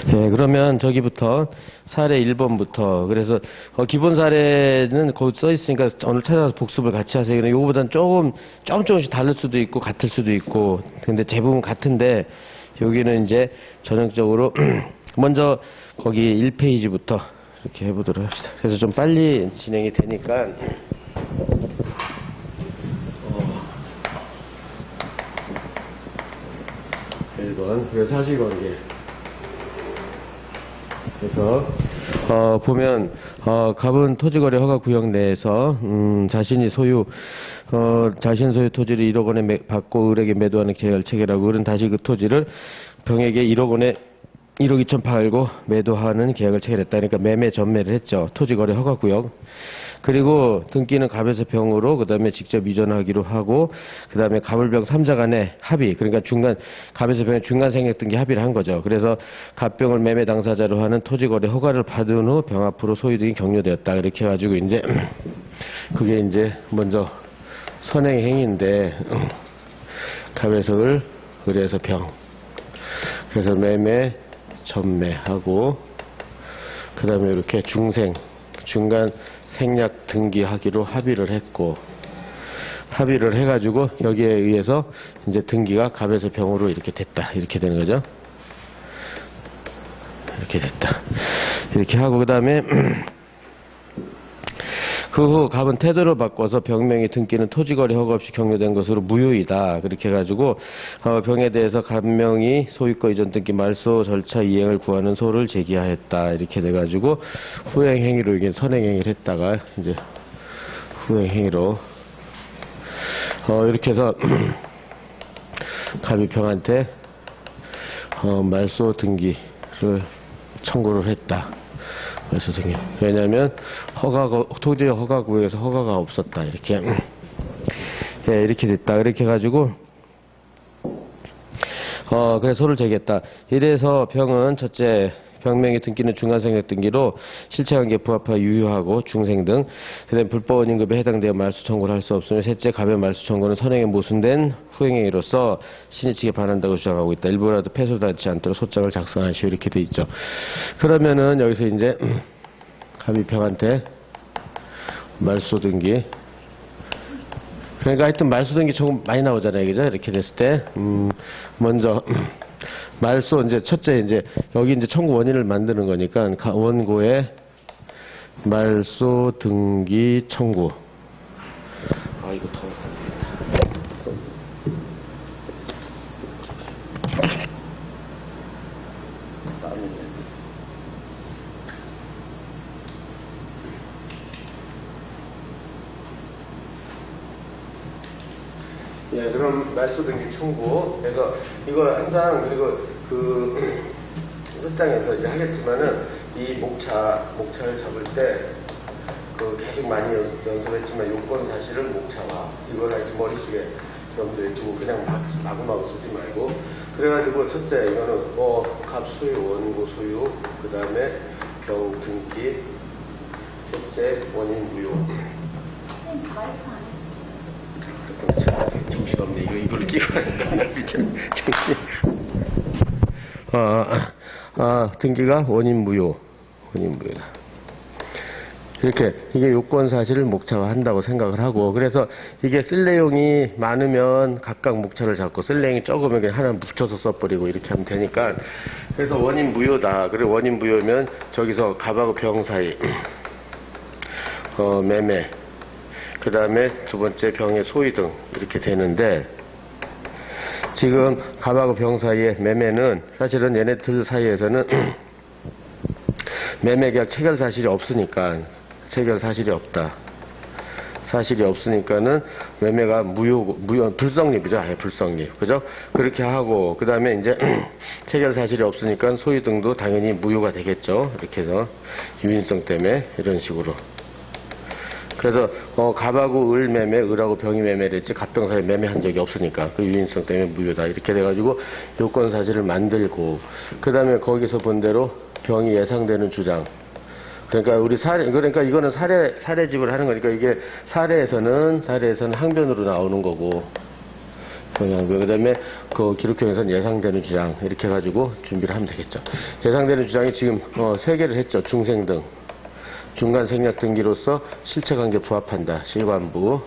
네, 그러면 저기부터 사례 1번부터 그래서 기본 사례는 거기 써 있으니까 오늘 찾아서 복습을 같이 하세요. 요거보다는 조금씩 다를 수도 있고 같을 수도 있고 근데 대부분 같은데 여기는 이제 전형적으로 먼저 거기 1페이지부터 이렇게 해보도록 합시다. 그래서 좀 빨리 진행이 되니까 1번 그래서 사실관계 그래서 보면 갑은 토지거래 허가구역 내에서 자신이 소유 자신 소유 토지를 1억 원에 받고 을에게 매도하는 계약을 체결하고 을은 다시 그 토지를 병에게 1억 원에 1억 2천 팔고 매도하는 계약을 체결했다. 그러니까 매매 전매를 했죠. 토지거래 허가구역. 그리고 등기는 갑에서 병으로 그다음에 직접 이전하기로 하고 그다음에 갑을병 3자 간의 합의 그러니까 갑에서 병의 중간 생략 등기 합의를 한 거죠. 그래서 갑병을 매매 당사자로 하는 토지거래 허가를 받은 후 병 앞으로 소유 등이 격려되었다. 이렇게 해가지고 이제 그게 이제 먼저 선행 행위인데 갑에서 을, 을에서 병. 그래서 매매 전매하고 그다음에 이렇게 중간 생략 등기하기로 합의를 했고 합의를 해가지고 여기에 의해서 이제 등기가 갑에서 병으로 이렇게 됐다. 이렇게 되는 거죠. 이렇게 됐다. 이렇게 하고 그다음에 그 후 갑은 태도를 바꿔서 병명의 등기는 토지거래 허가 없이 격려된 것으로 무효이다. 그렇게 해가지고 병에 대해서 갑명이 소유권 이전 등기 말소 절차 이행을 구하는 소를 제기하였다. 이렇게 돼가지고 후행행위로 이게 선행행위를 했다가 이제 후행행위로 이렇게 해서 갑이 병한테 말소 등기를 청구를 했다. 말소 등기. 왜냐하면 토지 허가구역에서 허가가 없었다. 이렇게 예, 이렇게 됐다. 이렇게 해가지고 그래서 소를 제기했다. 이래서 병은 첫째 병명의 등기는 중간생략 등기로 실체관계 부합하여 유효하고 중생 등 그다음에 불법 원임금에 해당되어 말소 청구를 할 수 없으며 셋째 갑의 말소 청구는 선행에 모순된 후행행위로서 신의 측에 반한다고 주장하고 있다. 일부라도 패소하지 않도록 소장을 작성하시오. 이렇게 돼 있죠. 그러면은 여기서 이제 갑이 병한테 말소 등기 그러니까 하여튼 말소 등기 조금 많이 나오잖아요. 그죠? 이렇게 됐을 때 먼저 말소 이제 첫째 이제 여기 이제 청구 원인을 만드는 거니까 원고에 말소 등기 청구. 아 이거 더. 예, 그럼 말소 등기 청구. 그래서 이거 항상 그리고 그 소장에서 이제 하겠지만은 이 목차를 잡을 때 그 계속 많이 연습했지만 요건 사실을 목차와 이걸 아주 머릿속에 염두에 두고 그냥 마구마구 쓰지 말고 그래가지고 첫째 이거는 갑 소유, 원고 소유, 그 다음에 병 등기, 셋째 원인 무효. 정신없네. 이걸 끼고 하니까 정신. 등기가 원인 무효다. 이렇게 이게 요건 사실을 목차화한다고 생각을 하고 그래서 이게 쓸 내용이 많으면 각각 목차를 잡고 쓸 내용이 적으면 그냥 하나 붙여서 써버리고 이렇게 하면 되니까 그래서 원인 무효다. 그리고 원인 무효면 저기서 갑하고 병 사이 매매 그 다음에 두 번째 병의 소위 등 이렇게 되는데 지금 갑하고 병 사이의 매매는 사실은 얘네들 사이에서는 매매계약 체결 사실이 없으니까 체결 사실이 없다. 사실이 없으니까는 매매가 불성립이죠. 아예 불성립. 그죠? 그렇게 하고, 그 다음에 이제 체결 사실이 없으니까 소유 등도 당연히 무효가 되겠죠. 이렇게 해서 유인성 때문에 이런 식으로. 그래서 갑하고 을 매매, 을하고 병이 매매를 했지 갑병 사이에 매매한 적이 없으니까 그 유인성 때문에 무효다. 이렇게 돼가지고 요건 사실을 만들고, 그 다음에 거기서 본 대로 병이 예상되는 주장. 그러니까 그러니까 이거는 사례집을 하는 거니까 이게 사례에서는 항변으로 나오는 거고 그다음에 그 기록형에서는 예상되는 주장 이렇게 해가지고 준비를 하면 되겠죠. 예상되는 주장이 지금 3개를 했죠. 중생 등 중간 생략 등기로서 실체 관계 부합한다. 실관부.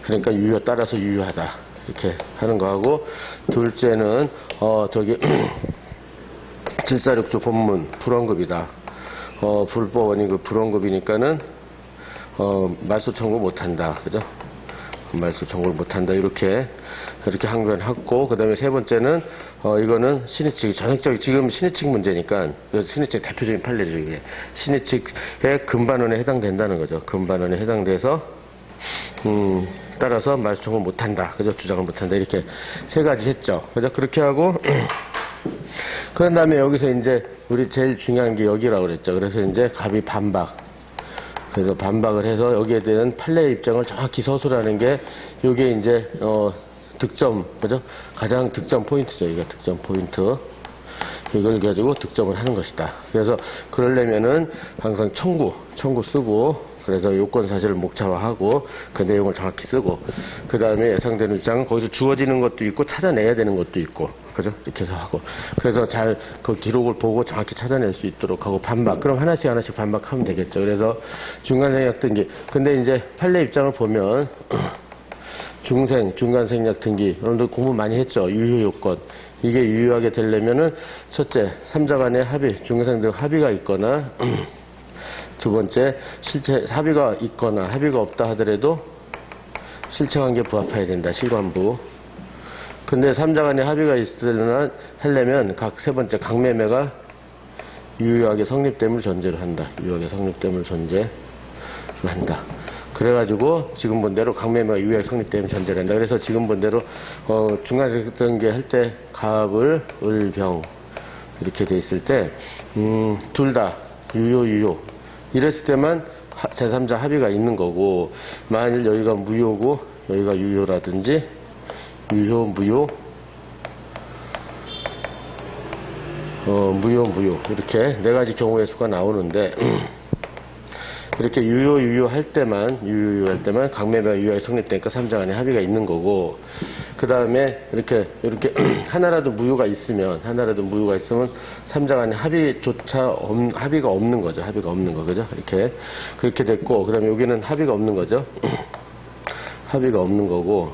그러니까 유효 따라서 유효하다. 이렇게 하는 거하고 둘째는 저기 746조 본문 불원급이다. 불법 원인급 불원급이니까는 말소 청구 못한다. 그죠? 말소 청구를 못한다. 이렇게 항변하고, 그 다음에 세 번째는, 이거는 신의칙, 전형적인, 지금 신의칙 문제니까, 신의칙 대표적인 판례죠, 이게. 신의칙의 금반원에 해당된다는 거죠. 금반원에 해당돼서, 따라서 말소 청구를 못한다. 그죠? 주장을 못한다. 이렇게 세 가지 했죠. 그죠? 그렇게 하고, 그 다음에 여기서 이제, 우리 제일 중요한 게 여기라고 그랬죠. 그래서 이제 갑이 반박. 그래서 반박을 해서 여기에 대한 판례 입장을 정확히 서술하는 게 이게 이제 득점, 그죠? 가장 득점 포인트죠. 이게 득점 포인트. 이걸 가지고 득점을 하는 것이다. 그래서 그러려면은 항상 청구 쓰고, 그래서 요건 사실을 목차화하고 그 내용을 정확히 쓰고, 그 다음에 예상되는 주장은 거기서 주어지는 것도 있고 찾아내야 되는 것도 있고, 그죠? 이렇게 해서 하고, 그래서 잘 그 기록을 보고 정확히 찾아낼 수 있도록 하고, 반박, 그럼 하나씩 반박하면 되겠죠. 그래서 중간생략 등기. 근데 이제 판례 입장을 보면 중간 생략 등기, 여러분들 공부 많이 했죠. 유효 요건. 이게 유효하게 되려면은 첫째, 3자 간의 합의, 중간생 등 합의가 있거나, 두 번째, 실체 합의가 있거나 합의가 없다 하더라도 실체관계 부합해야 된다. 실관부. 근데 3자 간의 합의가 하려면 각 세 번째 강매매가 유효하게 성립됨을 전제로 한다. 유효하게 성립됨을 전제로 한다. 그래가지고 지금 본 대로 강매매가 유효하게 성립됨을 전제로 한다. 그래서 지금 본 대로 중간생략등기 할 때 갑을 을병 이렇게 돼 있을 때 둘 다 유효 이랬을 때만 제3자 합의가 있는 거고, 만일 여기가 무효고 여기가 유효라든지 무효 이렇게 네 가지 경우의 수가 나오는데 이렇게 유효할 때만 강매매가 유효하게 성립되니까 3자 간에 합의가 있는 거고, 그 다음에 이렇게 하나라도 무효가 있으면 3자 간에 합의가 없는 거죠. 합의가 없는 거, 그죠? 그렇게 됐고, 그 다음에 여기는 합의가 없는 거죠. 합의가 없는 거고,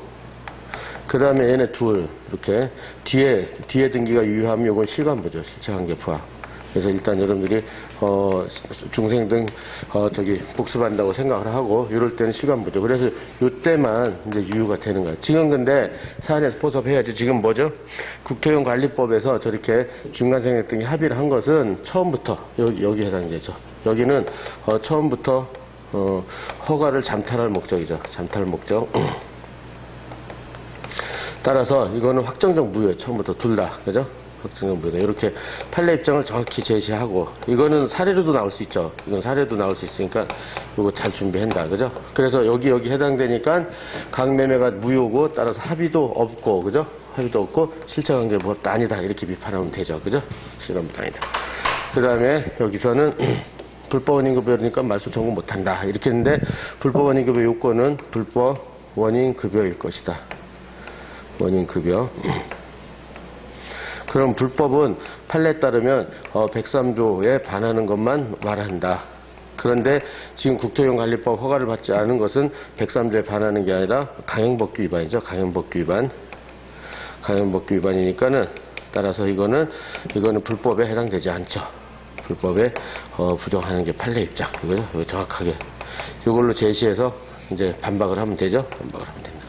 그 다음에 얘네 둘, 이렇게 뒤에 등기가 유효하면 요건 실관부죠. 실체관계 부합. 그래서 일단 여러분들이 중생 등 복습한다고 생각을 하고, 이럴 때는 실관부죠. 그래서 이때만 이제 유효가 되는 거예요. 지금 근데 사안에서 포섭해야지. 지금 뭐죠? 국토용 관리법에서 저렇게 중간생략 등이 합의를 한 것은 처음부터 여기 해당되죠. 여기는 처음부터 허가를 잠탈할 목적이죠. 잠탈 목적. 따라서 이거는 확정적 무효예요. 처음부터 둘 다, 그죠? 확정적 무효다. 이렇게 판례 입장을 정확히 제시하고, 이거는 사례로도 나올 수 있죠. 이건 사례도 나올 수 있으니까 이거 잘 준비한다, 그죠? 그래서 여기 해당되니까 강매매가 무효고, 따라서 합의도 없고, 그죠? 합의도 없고 실체관계 무엇도 아니다 이렇게 비판하면 되죠, 그죠? 실관부도 아니다. 그 다음에 여기서는 불법 원인급여니까 말소 청구 못한다 이렇게 했는데, 불법 원인급여 요건은 불법 원인급여일 것이다. 원인급여. 그럼 불법은 판례에 따르면 103조에 반하는 것만 말한다. 그런데 지금 국토용관리법 허가를 받지 않은 것은 103조에 반하는 게 아니라 강행법규 위반이죠. 강행법규 위반이니까는, 따라서 이거는 불법에 해당되지 않죠. 불법에 부정하는 게 판례 입장. 이거 정확하게 이걸로 제시해서 이제 반박을 하면 되죠. 반박을 하면 된다.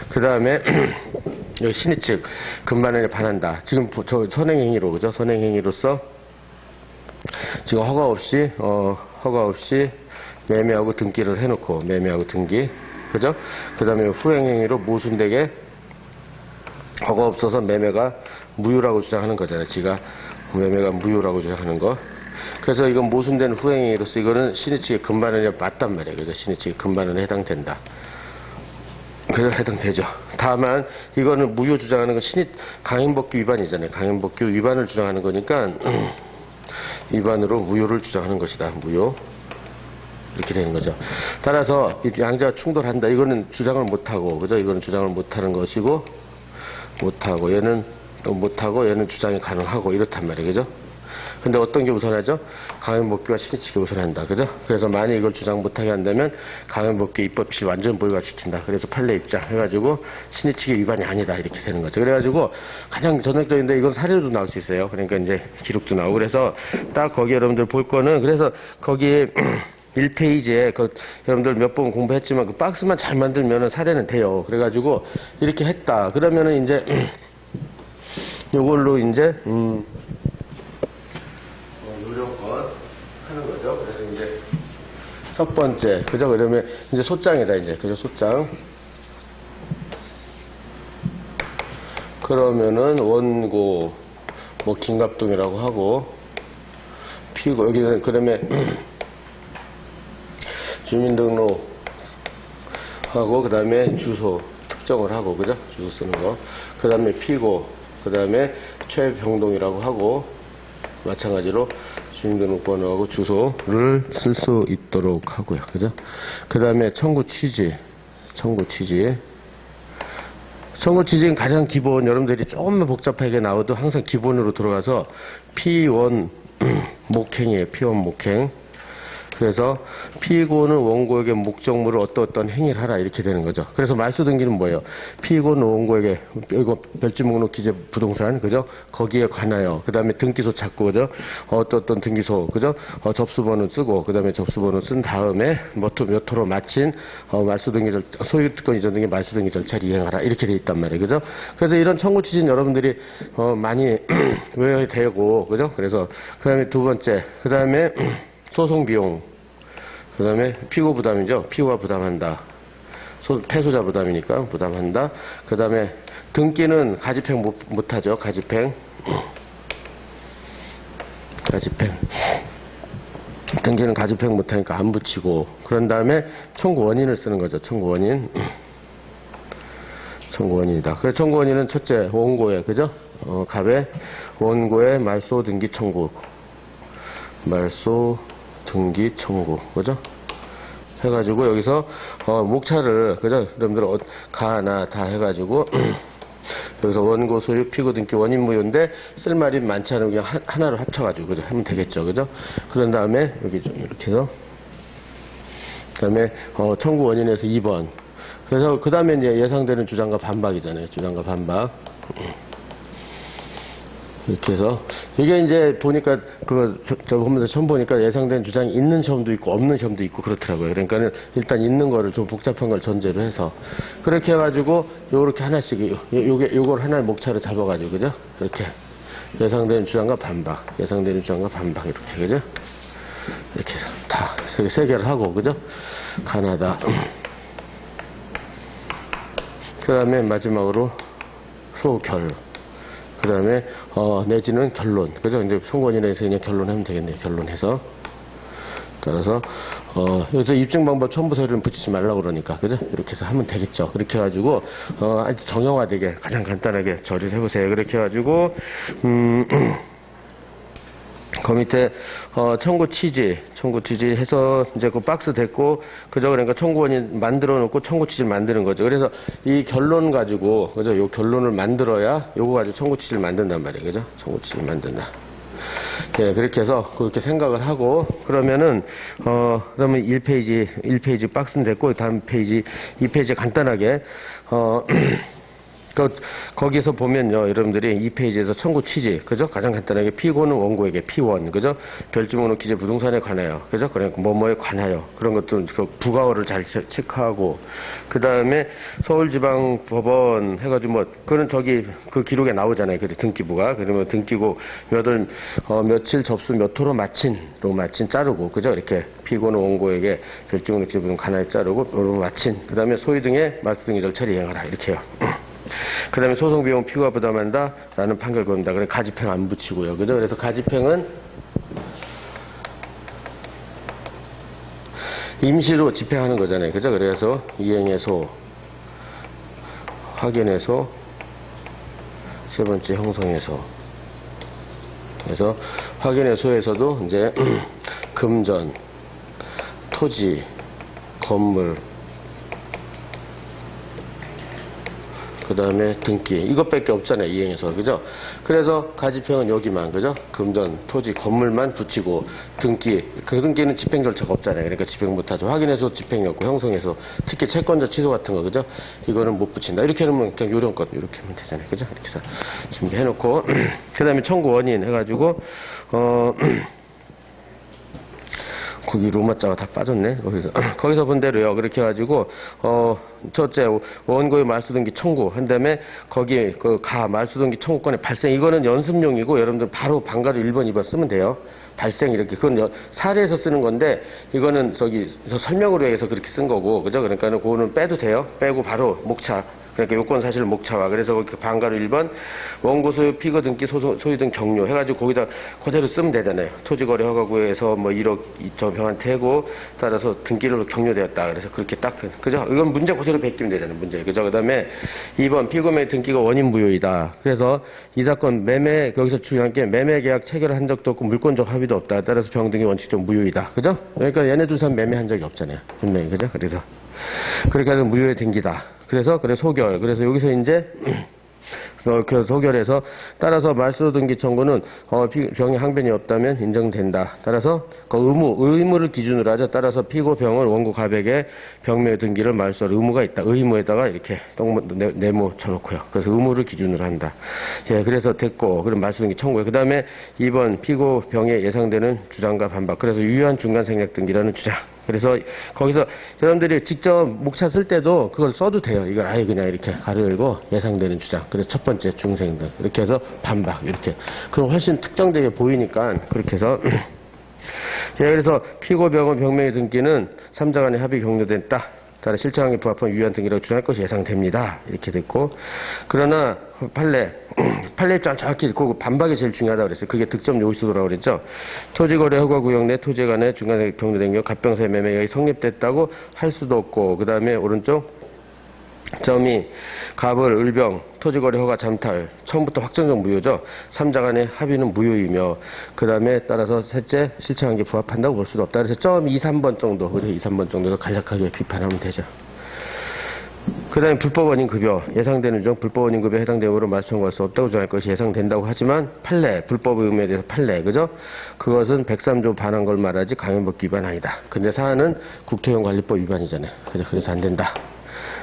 그 다음에 여기 신의 측 금반원에 반한다. 지금 저 선행행위로, 그죠? 선행행위로서 지금 허가 없이 매매하고 등기를 해놓고, 매매하고 등기, 그죠? 그 다음에 후행행위로 모순되게 허가 없어서 매매가 무효라고 주장하는 거잖아요. 지가 매매가 무효라고 주장하는 거. 그래서 이건 모순된 후행행위로서 이거는 신의 측의 금반원에 맞단 말이에요. 그죠? 신의 측의 금반원에 해당된다. 그래서 해당되죠. 다만 이거는 무효 주장하는 건 강행법규 위반이잖아요. 강행법규 위반을 주장하는 거니까 위반으로 무효를 주장하는 것이다. 무효. 이렇게 되는 거죠. 따라서 이 양자가 충돌한다. 이거는 주장을 못하고, 그죠? 이거는 주장을 못하는 것이고, 못하고, 얘는 또 못하고, 얘는 주장이 가능하고, 이렇단 말이에요. 그죠? 근데 어떤 게 우선하죠? 강행복귀와 신의치기 우선한다. 그죠? 그래서 만약 이걸 주장 못하게 한다면 강행복귀 입법시 완전 불가시킨다. 그래서 판례 입장 해가지고 신의치기 위반이 아니다. 이렇게 되는 거죠. 그래가지고 가장 전형적인데 이건 사례도 나올 수 있어요. 그러니까 이제 기록도 나오고. 그래서 딱 거기 여러분들 볼 거는 그래서 거기에 1페이지에 그 여러분들 몇 번 공부했지만 그 박스만 잘 만들면은 사례는 돼요. 그래가지고 이렇게 했다. 그러면은 이제 요걸로 이제 요령껏 하는 거죠. 그래서 이제 첫 번째, 그죠? 그러면 이제 소장이다, 이제. 그죠? 소장. 그러면은 원고, 뭐, 김갑동이라고 하고, 피고, 여기는 그러면 주민등록 하고, 그 다음에 주소 특정을 하고, 그죠? 주소 쓰는 거. 그 다음에 피고, 그 다음에 최병동이라고 하고, 마찬가지로 주민등록번호하고 주소를 쓸 수 있도록 하고요. 그죠? 그 다음에 청구 취지. 청구 취지는 가장 기본, 여러분들이 조금만 복잡하게 나와도 항상 기본으로 들어가서 P1 목행이에요. P1 목행. 그래서 피고는 원고에게 목적물을 어떤 행위를 하라 이렇게 되는 거죠. 그래서 말소 등기는 뭐예요? 피고는 원고에게 이거 별지 목록 기재 부동산 그죠? 거기에 관하여 그다음에 등기소 찾고 그죠? 어떤 등기소 그죠? 접수번호 쓰고 그다음에 접수번호 쓴 다음에 몇 호로 마친 말소 등기 소유권 이전 등기 말소 등기 절차를 이행하라 이렇게 돼 있단 말이에요. 그죠? 그래서 이런 청구 취지는 여러분들이 많이 외워야 되고 그죠? 그래서 그다음에 두 번째 그다음에 소송 비용. 그 다음에 피고 부담이죠. 피고가 부담한다. 패소자 부담이니까 부담한다. 그 다음에 등기는 가집행 못하죠. 가집행. 등기는 가집행 못하니까 안 붙이고. 그런 다음에 청구 원인을 쓰는 거죠. 청구 원인이다. 그래서 청구 원인은 첫째, 원고에, 그죠? 갑에 원고의 말소 등기 청구. 그죠? 해가지고, 여기서, 목차를, 그죠? 여러분들, 가나 다 해가지고, 여기서 원고 소유, 피고 등기 원인 무효인데, 쓸 말이 많지 않으면 그냥 하나로 합쳐가지고, 그죠? 하면 되겠죠. 그죠? 그런 다음에, 여기 좀 이렇게 해서, 그 다음에, 청구 원인에서 2번. 그래서, 그 다음에 이제 예상되는 주장과 반박이잖아요. 주장과 반박. 이렇게 해서 이게 이제 보니까 저 보면서 처음 보니까 예상된 주장이 있는 시험도 있고 없는 시험도 있고 그렇더라고요. 그러니까는 일단 있는 거를 좀 복잡한 걸 전제로 해서 그렇게 해가지고 요렇게 하나씩 요걸 하나의 목차로 잡아가지고 그죠? 이렇게 예상되는 주장과 반박 이렇게 그죠? 이렇게 해서 다 세 개를 하고 그죠? 가나다. 그 다음에 마지막으로 소결. 그 다음에, 내지는 결론. 그죠? 이제 송권인에서 그냥 결론하면 되겠네요. 결론해서. 따라서, 여기서 입증 방법 첨부 서류는 붙이지 말라고 그러니까. 그죠? 이렇게 해서 하면 되겠죠. 그렇게 해가지고, 아주 정형화되게 가장 간단하게 처리를 해보세요. 그렇게 해가지고, 그 밑에 청구 취지 해서 이제 그 박스 됐고 그죠 그러니까 청구원인 만들어 놓고 청구 취지를 만드는 거죠. 그래서 이 결론 가지고 그죠 요 결론을 만들어야 요거 가지고 청구 취지를 만든단 말이에요. 그죠? 청구 취지를 만든다. 네, 그렇게 해서 그렇게 생각을 하고 그러면은 그러면 1페이지 박스는 됐고 다음 페이지 2페이지 간단하게 거기서 보면요, 여러분들이 이 페이지에서 청구 취지, 그죠? 가장 간단하게 피고는 원고에게 P1, 그죠? 별지목록 기재 부동산에 관하여, 그죠? 그러니까 뭐뭐에 관하여 그런 것도 그 부가어를 잘 체크하고 그 다음에 서울지방법원 해가지고 뭐 그는 저기 그 기록에 나오잖아요, 그 등기부가 그러면 등기고 며칠 접수 몇 호로 마친 자르고, 그죠? 이렇게 피고는 원고에게 별지목록 기재 부동산 관하여 자르고 마친 그 다음에 소유 등의 말소 등의 절차를 이행하라 이렇게요. 그 다음에 소송비용 피고가 부담한다 라는 판결 겁니다. 그래 가집행 안 붙이고요. 그죠? 그래서 가집행은 임시로 집행하는 거잖아요. 그죠? 그래서 이행해소, 확인해소, 세 번째 형성해소. 그래서 확인해소에서도 이제 금전, 토지, 건물, 그 다음에 등기, 이것밖에 없잖아요, 이행에서. 그죠? 그래서 가지평은 여기만, 그죠? 금전, 토지, 건물만 붙이고, 등기, 그 등기는 집행 절차가 없잖아요. 그러니까 집행 못하죠. 확인해서 집행이 없고, 형성해서. 특히 채권자 취소 같은 거, 그죠? 이거는 못 붙인다. 이렇게 하면 그냥 요령껏, 이렇게 하면 되잖아요. 그죠? 이렇게 해서 준비해놓고, 그 다음에 청구 원인 해가지고, 거기 로마자가 다 빠졌네. 거기서 본 대로요. 그렇게 해가지고, 첫째, 원고의 말소등기 청구. 한 다음에, 거기, 말소등기 청구권의 발생. 이거는 연습용이고, 여러분들 바로 방가루 1번, 2번 쓰면 돼요. 발생, 이렇게. 그건 사례에서 쓰는 건데, 이거는 설명으로 해서 그렇게 쓴 거고, 그죠? 그러니까는 그거는 빼도 돼요. 빼고 바로 목차. 그러니까 요건 사실 목차와 그래서 그 방가루 1번 원고 소유 피거 등기 소유 등 경료 해가지고 거기다 그대로 쓰면 되잖아요. 토지거래 허가구에서 뭐 1억 2천 평한테 고 따라서 등기로 경료되었다. 그래서 그렇게 딱 그죠? 이건 문제 그대로 베끼면 되잖아요. 문제 그죠? 그다음에 2번 피고매매 등기가 원인 무효이다. 그래서 이 사건 매매 여기서 중요한 게 매매 계약 체결한 적도 없고 물권적 합의도 없다. 따라서 병등기 원칙적 무효이다. 그죠? 그러니까 얘네 둘 사람 매매한 적이 없잖아요. 분명히 그죠? 그래서 그렇게 해서 무효의 등기다. 그래서 소결. 그래서 여기서 이제 그 소결해서 따라서 말소 등기 청구는 병이 항변이 없다면 인정된다. 따라서 그 의무를 기준으로 하죠. 따라서 피고 병을 원고 가백에 병매 등기를 말소할 의무가 있다. 의무에다가 이렇게 네모 쳐놓고요. 그래서 의무를 기준으로 한다. 예, 그래서 됐고 그럼 말소 등기 청구해. 그다음에 2번 피고 병에 예상되는 주장과 반박. 그래서 유효한 중간 생략 등기라는 주장. 그래서 거기서 여러분들이 직접 목차 쓸 때도 그걸 써도 돼요. 이걸 아예 그냥 이렇게 가로 열고 예상되는 주장. 그래서 첫 번째 중생들 이렇게 해서 반박 이렇게. 그럼 훨씬 특정되게 보이니까 그렇게 해서 예, 그래서 피고병원 병명의 등기는 3자 간의 합의 경료됐다. 따라 실체항에 부합한 유효한 등기라고 주장할 것이 예상됩니다. 이렇게 됐고 그러나 판례 입장 정확히 읽고 반박이 제일 중요하다고 그랬어요. 그게 득점 요소라고 그랬죠. 토지거래 허가구역 내 토지 간의 중간에 경료된 경우 갑병사의 매매가 성립됐다고 할 수도 없고 그 다음에 오른쪽 점이 갑을 을병 토지거래 허가 잠탈 처음부터 확정적 무효죠. 3자 간의 합의는 무효이며 그 다음에 따라서 셋째 실체관계에 부합한다고 볼 수도 없다. 그래서 점 2, 3번 정도 2, 3번 정도로 간략하게 비판하면 되죠. 그 다음에 불법 원인 급여 예상되는 주장 불법 원인 급여에 해당 내용으로 말소청구할 수 없다고 주장할 것이 예상된다고 하지만 판례 불법 의무에 대해서 판례 그죠? 그것은 103조 반한 걸 말하지 강행법 위반 아니다. 근데 사안은 국토용관리법 위반이잖아요. 그래서 안 된다.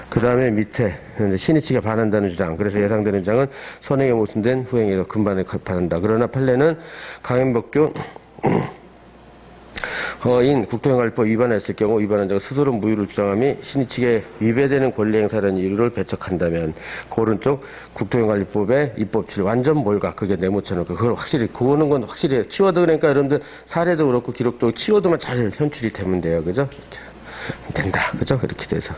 그 다음에 밑에 신의치가 반한다는 주장. 그래서 예상되는 주장은 선행에 모순된 후행에서 금반에 반한다. 그러나 판례는 강행법규 인 국토행관리법 위반했을 경우 위반한 자가 스스로 무효를 주장함이 신의치에 위배되는 권리행사라는 이유를 배척한다면 그 오른쪽 국토행관리법의 입법치를 완전 몰각 그게 네모쳐놓고 그걸 확실히 그거는 건 확실히 키워드 그러니까 여러분들 사례도 그렇고 기록도 키워드만 잘 현출이 되면 돼요. 그죠? 된다. 그죠? 그렇게 돼서.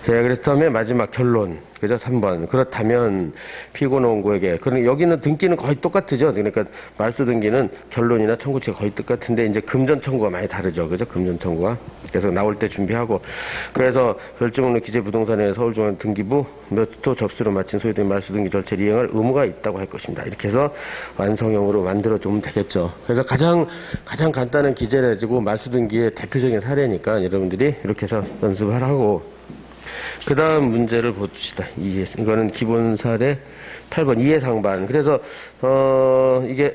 예, 그래서 다음에 마지막 결론. 그죠? 3번. 그렇다면 피고는 원고에게. 여기는 등기는 거의 똑같죠. 그러니까 말소 등기는 결론이나 청구치가 거의 똑같은데 이제 금전 청구가 많이 다르죠. 그죠? 금전 청구가. 그래서 나올 때 준비하고. 그래서 결정으로 기재부동산의 서울중앙 등기부 몇 호 접수로 마친 소유된 말소 등기 절차를 이행할 의무가 있다고 할 것입니다. 이렇게 해서 완성형으로 만들어 주면 되겠죠. 그래서 가장 간단한 기재를 해주고 말소 등기의 대표적인 사례니까 여러분들이 이렇게 해서 연습을 하고 그 다음 문제를 봅시다. 이거는 기본 사례 8번 이해 상반. 그래서 이게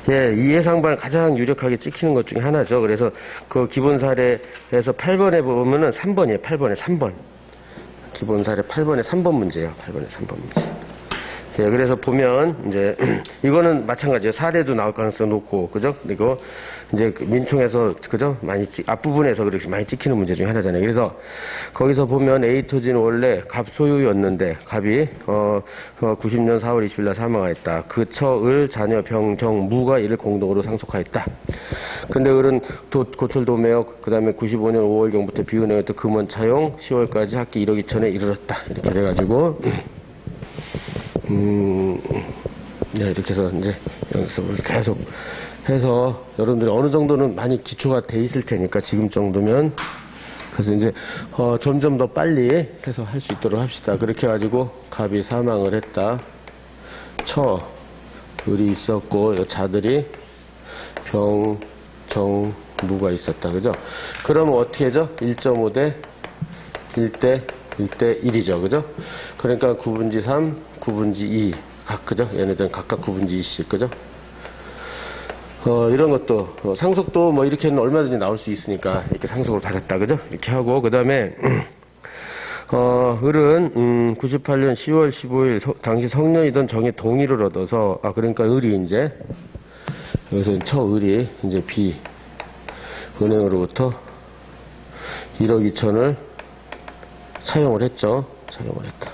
예, 이해 상반 가장 유력하게 찍히는 것 중에 하나죠. 그래서 그 기본 사례에서 8번에 보면은 3번이에요. 8번에 3번. 기본 사례 8번에 3번 문제예요. 8번에 3번 문제. 예, 그래서 보면 이제 이거는 마찬가지예요. 사례도 나올 가능성이 높고 그죠? 그리고 이제 민총에서 그죠? 많이 앞부분에서 그렇게 많이 찍히는 문제 중에 하나잖아요. 그래서 거기서 보면 A 토지는 원래 갑 소유였는데 갑이 90년 4월 20일 날 사망하였다. 그 처을 자녀 병정 무가 이를 공동으로 상속하였다. 근데 을은 고철 도매역 그다음에 95년 5월경부터 비은행부터 금원 차용 10월까지 학기 1억 2천에 이르렀다. 이렇게 돼 가지고 네, 이렇게 해서 이제 연습을 계속 해서 여러분들이 어느 정도는 많이 기초가 돼 있을 테니까 지금 정도면 그래서 이제 점점 더 빨리 해서 할 수 있도록 합시다. 그렇게 해가지고 갑이 사망을 했다. 을이 있었고, 요 자들이 병, 정, 무가 있었다. 그죠? 그러면 어떻게 하죠? 1.5 대 1대 1대 1이죠. 그죠? 그러니까 9분지 3, 9분지 2. 그죠? 얘네들은 각각 9분지 2씩. 그죠? 이런 것도, 상속도 뭐 이렇게는 얼마든지 나올 수 있으니까 이렇게 상속을 받았다. 그죠? 이렇게 하고, 그 다음에, 을은, 98년 10월 15일, 당시 성년이던 정의 동의를 얻어서, 그러니까 을이 이제, 여기서 처을이 이제 은행으로부터 1억 2천을 사용을 했죠. 사용을 했다.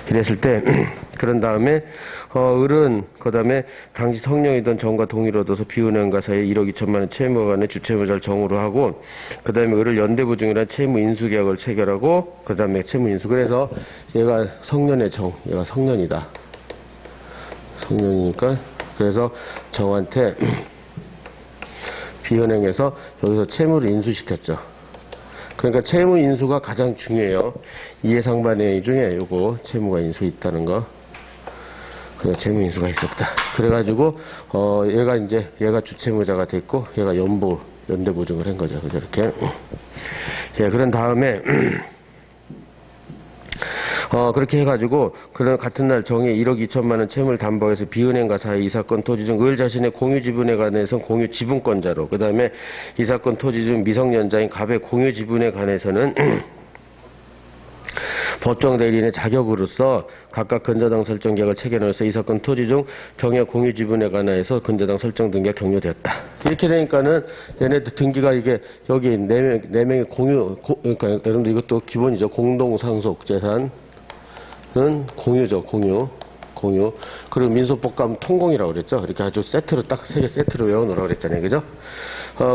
이랬을 때, 그런 다음에, 을은, 그 다음에, 당시 성령이던 정과 동의를 얻어서 비은행과 사이에 1억 2천만 원 채무가 간에 주채무자를 정으로 하고, 그 다음에 을을 연대보증이라는 채무 인수계약을 체결하고, 그 다음에 채무 인수. 그래서 얘가 성년의 정, 얘가 성년이다. 성년이니까, 그래서 정한테 비은행에서 여기서 채무를 인수시켰죠. 그러니까 채무 인수가 가장 중요해요. 이해상반의 중에 요거 채무가 인수 있다는 거. 그래 채무 인수가 있었다. 그래가지고 얘가 주채무자가 됐고 얘가 연대 보증을 한 거죠. 그죠 이렇게. 예, 그런 다음에 그렇게 해가지고, 같은 날 정에 1억 2천만 원 채무를 담보해서 비은행과 사이 이 사건 토지 중 을 자신의 공유 지분에 관해서는 공유 지분권자로, 그 다음에 이 사건 토지 중 미성년자인 갑의 공유 지분에 관해서는 법정 대리인의 자격으로서 각각 근저당 설정 계약을 체결해서 이 사건 토지 중 병의 공유 지분에 관해서 근저당 설정 등기가 격려되었다. 이렇게 되니까는 얘네들 등기가 이게 여기 네 명의 그러니까 여러분들 이것도 기본이죠. 공동 상속 재산은 공유죠. 공유. 그리고 민소법감 통공이라고 그랬죠. 이렇게 아주 세트로 딱 세 개 세트로 외워놓으라고 그랬잖아요. 그죠?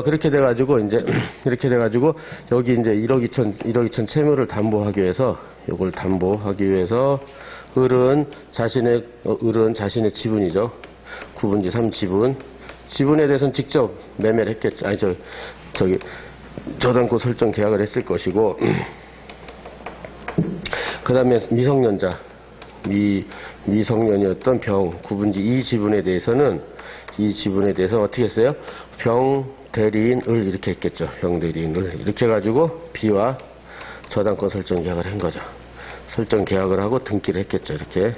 그렇게 돼가지고 이제 이렇게 돼가지고 여기 이제 1억 2천 채무를 담보하기 위해서 요걸 담보하기 위해서 을은 자신의 지분이죠. 9분지 3 지분에 대해서는 직접 매매를 했겠죠. 아니 저기 저당권 설정 계약을 했을 것이고 그 다음에 미성년자 미성년이었던 병 9분지 2 지분에 대해서는 어떻게 했어요? 병 대리인 을 이렇게 했겠죠. 병 대리인 을 이렇게 해가지고 B와 저당권 설정 계약을 한 거죠. 설정 계약을 하고 등기를 했겠죠. 이렇게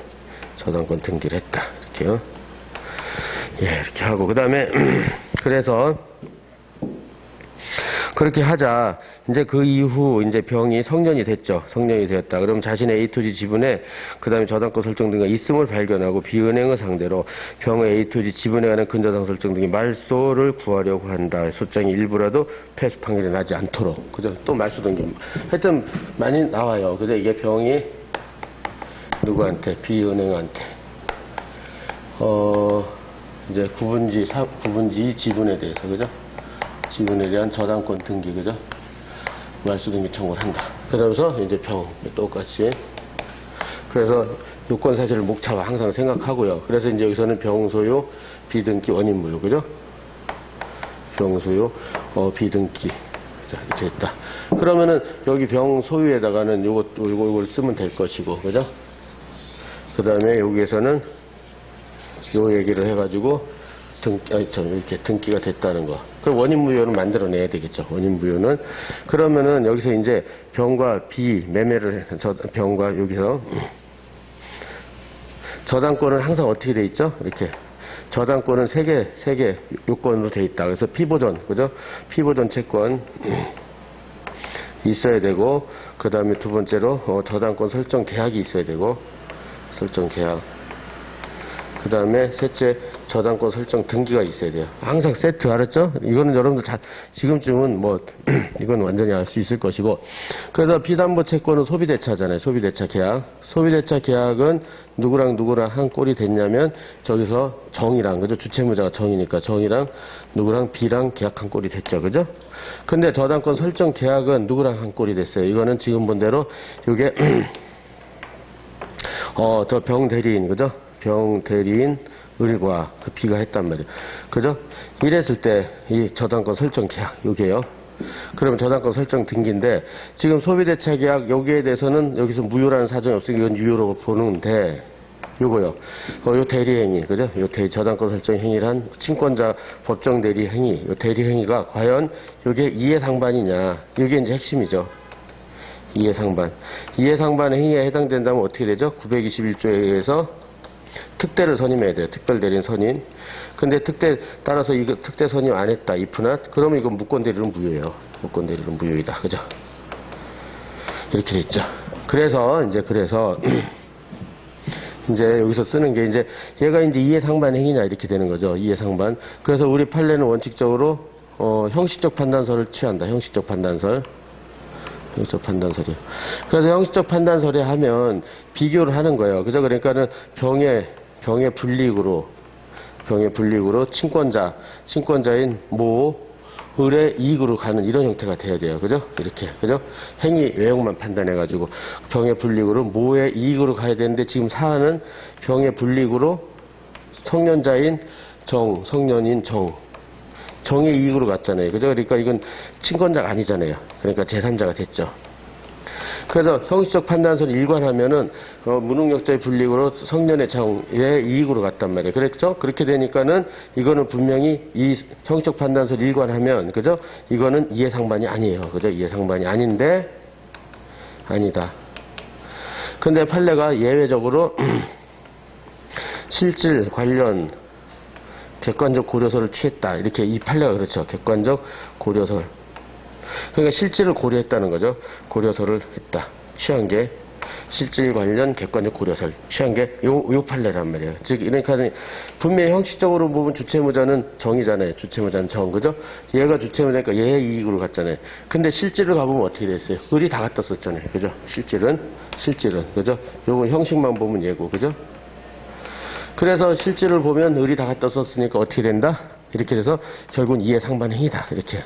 저당권 등기를 했다. 이렇게요. 예, 이렇게 하고 그 다음에 그래서 그렇게 하자. 이제 그 이후 이제 병이 성년이 됐죠. 성년이 되었다. 그럼 자신의 A2G 지분에 그 다음에 저당권 설정 등기가 있음을 발견하고 비은행을 상대로 병의 A2G 지분에 관한 근저당 설정 등기 말소를 구하려고 한다. 소장이 일부라도 패소 판결이 나지 않도록. 그죠? 또 말소 등기. 하여튼 많이 나와요. 그죠? 이게 병이 누구한테? 비은행한테. 이제 9분지 2 지분에 대해서. 그죠? 지분에 대한 저당권 등기, 그죠? 말소 등기 청구를 한다. 그러면서 이제 병, 똑같이. 그래서 요건 사실을 목차와 항상 생각하고요. 그래서 이제 여기서는 병 소유, 비등기, 원인 무효, 그죠? 병 소유, 비등기. 자, 이렇게 했다. 그러면은 여기 병 소유에다가는 요걸 쓰면 될 것이고, 그죠? 그 다음에 여기에서는 요 얘기를 해가지고 이렇게 등기가 됐다는 거. 그 원인 무효는 만들어내야 되겠죠. 원인 무효는. 그러면은 여기서 이제 병과 비 매매를 병과 여기서 저당권은 항상 어떻게 돼 있죠? 이렇게 저당권은 세 개 요건으로 돼 있다. 그래서 피보존, 그죠? 피보존 채권 있어야 되고, 그 다음에 두 번째로 저당권 설정 계약이 있어야 되고, 설정 계약. 그 다음에 셋째 저당권 설정 등기가 있어야 돼요. 항상 세트, 알았죠? 이거는 여러분들 지금쯤은 뭐 이건 완전히 알 수 있을 것이고. 그래서 비담보 채권은 소비대차잖아요. 소비대차 계약. 소비대차 계약은 누구랑 한 꼴이 됐냐면 저기서 정이랑, 그죠? 주채무자가 정이니까 정이랑 누구랑 B랑 계약한 꼴이 됐죠. 그죠? 근데 저당권 설정 계약은 누구랑 한 꼴이 됐어요. 이거는 지금 본 대로 요게 저 병 대리인, 그죠? 병 대리인 을과 그 B가 했단 말이에요. 그죠? 이랬을 때 이 저당권 설정 계약 요게요. 그러면 저당권 설정 등기인데 지금 소비대차 계약 여기에 대해서는 여기서 무효라는 사정이 없으니까 이건 유효로 보는데 요거요. 요 대리행위, 그죠? 요 저당권 설정 행위를 한 친권자 법정 대리 행위, 요 대리 행위가 과연 요게 이해상반이냐. 요게 이제 핵심이죠. 이해상반. 이해상반 행위에 해당된다면 어떻게 되죠? 921조에 의해서 특대를 선임해야 돼요. 특별대리인 선임. 근데 따라서 이거 특대 선임 안 했다. if나 그러면 이건 무권대리는 무효예요. 무권대리는 무효이다. 그죠? 이렇게 돼 있죠. 그래서 이제 여기서 쓰는 게 이제 얘가 이제 이해상반 행위냐 이렇게 되는 거죠. 이해상반. 그래서 우리 판례는 원칙적으로 형식적 판단서를 취한다. 형식적 판단설. 형식적 판단설이요. 그래서 형식적 판단설에 하면 비교를 하는 거예요. 그죠? 그러니까는 병의 불이익으로 친권자인 을의 이익으로 가는 이런 형태가 돼야 돼요. 그죠? 이렇게. 그죠? 행위 외형만 판단해가지고 병의 불이익으로 모의 이익으로 가야 되는데 지금 사안은 병의 불이익으로 성년자인 성년인 정의 이익으로 갔잖아요. 그죠? 그러니까 이건 친권자가 아니잖아요. 그러니까 제3자가 됐죠. 그래서 형식적 판단서를 일관하면은 무능력자의 불이익으로 성년의 정의 이익으로 갔단 말이에요. 그랬죠? 그렇게 되니까는 이거는 분명히 이 형식적 판단서를 일관하면 그죠? 이거는 이해상반이 아니에요. 그죠? 이해상반이 아닌데 아니다. 근데 판례가 예외적으로 실질 관련 객관적 고려서를 취했다. 이렇게 이 판례가 그렇죠. 객관적 고려설. 그러니까 실질을 고려했다는 거죠. 고려설을 했다. 취한 게 실질 관련 객관적 고려설 취한 게 요 판례란 말이에요. 즉 그러니까 분명히 형식적으로 보면 주체무자는 정이잖아요. 주체무자는 정, 그죠? 얘가 주체무자니까 얘의 이익으로 갔잖아요. 근데 실질을 가보면 어떻게 됐어요? 을이 다 갖다 썼잖아요. 그죠? 실질은 그죠? 요건 형식만 보면 얘고, 그죠? 그래서 실질을 보면 을이 다 갖다 썼으니까 어떻게 된다? 이렇게 돼서 결국은 이해상반 행위다. 이렇게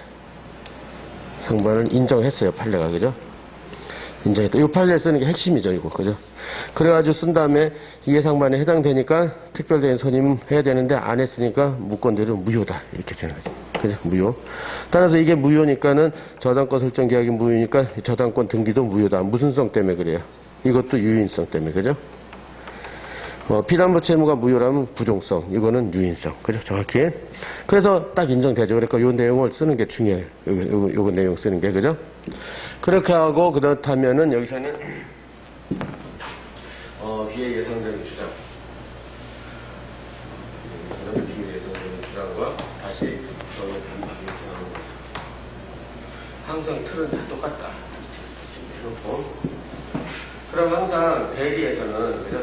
상반을 인정했어요. 판례가, 그죠? 인정했다. 이 판례 쓰는 게 핵심이죠, 이거, 그죠? 그래가지고 쓴 다음에 이해상반에 해당되니까 특별대리인 선임해야 되는데 안 했으니까 무권대리는 무효다. 이렇게 되는 거죠. 그죠? 무효. 따라서 이게 무효니까는 저당권 설정 계약이 무효니까 저당권 등기도 무효다. 무슨 성 때문에 그래요? 이것도 유인성 때문에, 그죠? 피담보 채무가 무효라면 부종성, 이거는 유인성. 그죠? 정확히. 그래서 딱 인정되죠. 그러니까 요 내용을 쓰는 게 중요해요. 요거 내용 쓰는 게, 그죠? 그렇게 하고, 그렇다면은 여기서는, 비에 예상되는 주장. 비에 예상되는 주장과 다시 저는 반박이 나오는 거죠. 항상 틀은 다 똑같다. 해놓고. 그럼 항상 대리에서는, 그죠?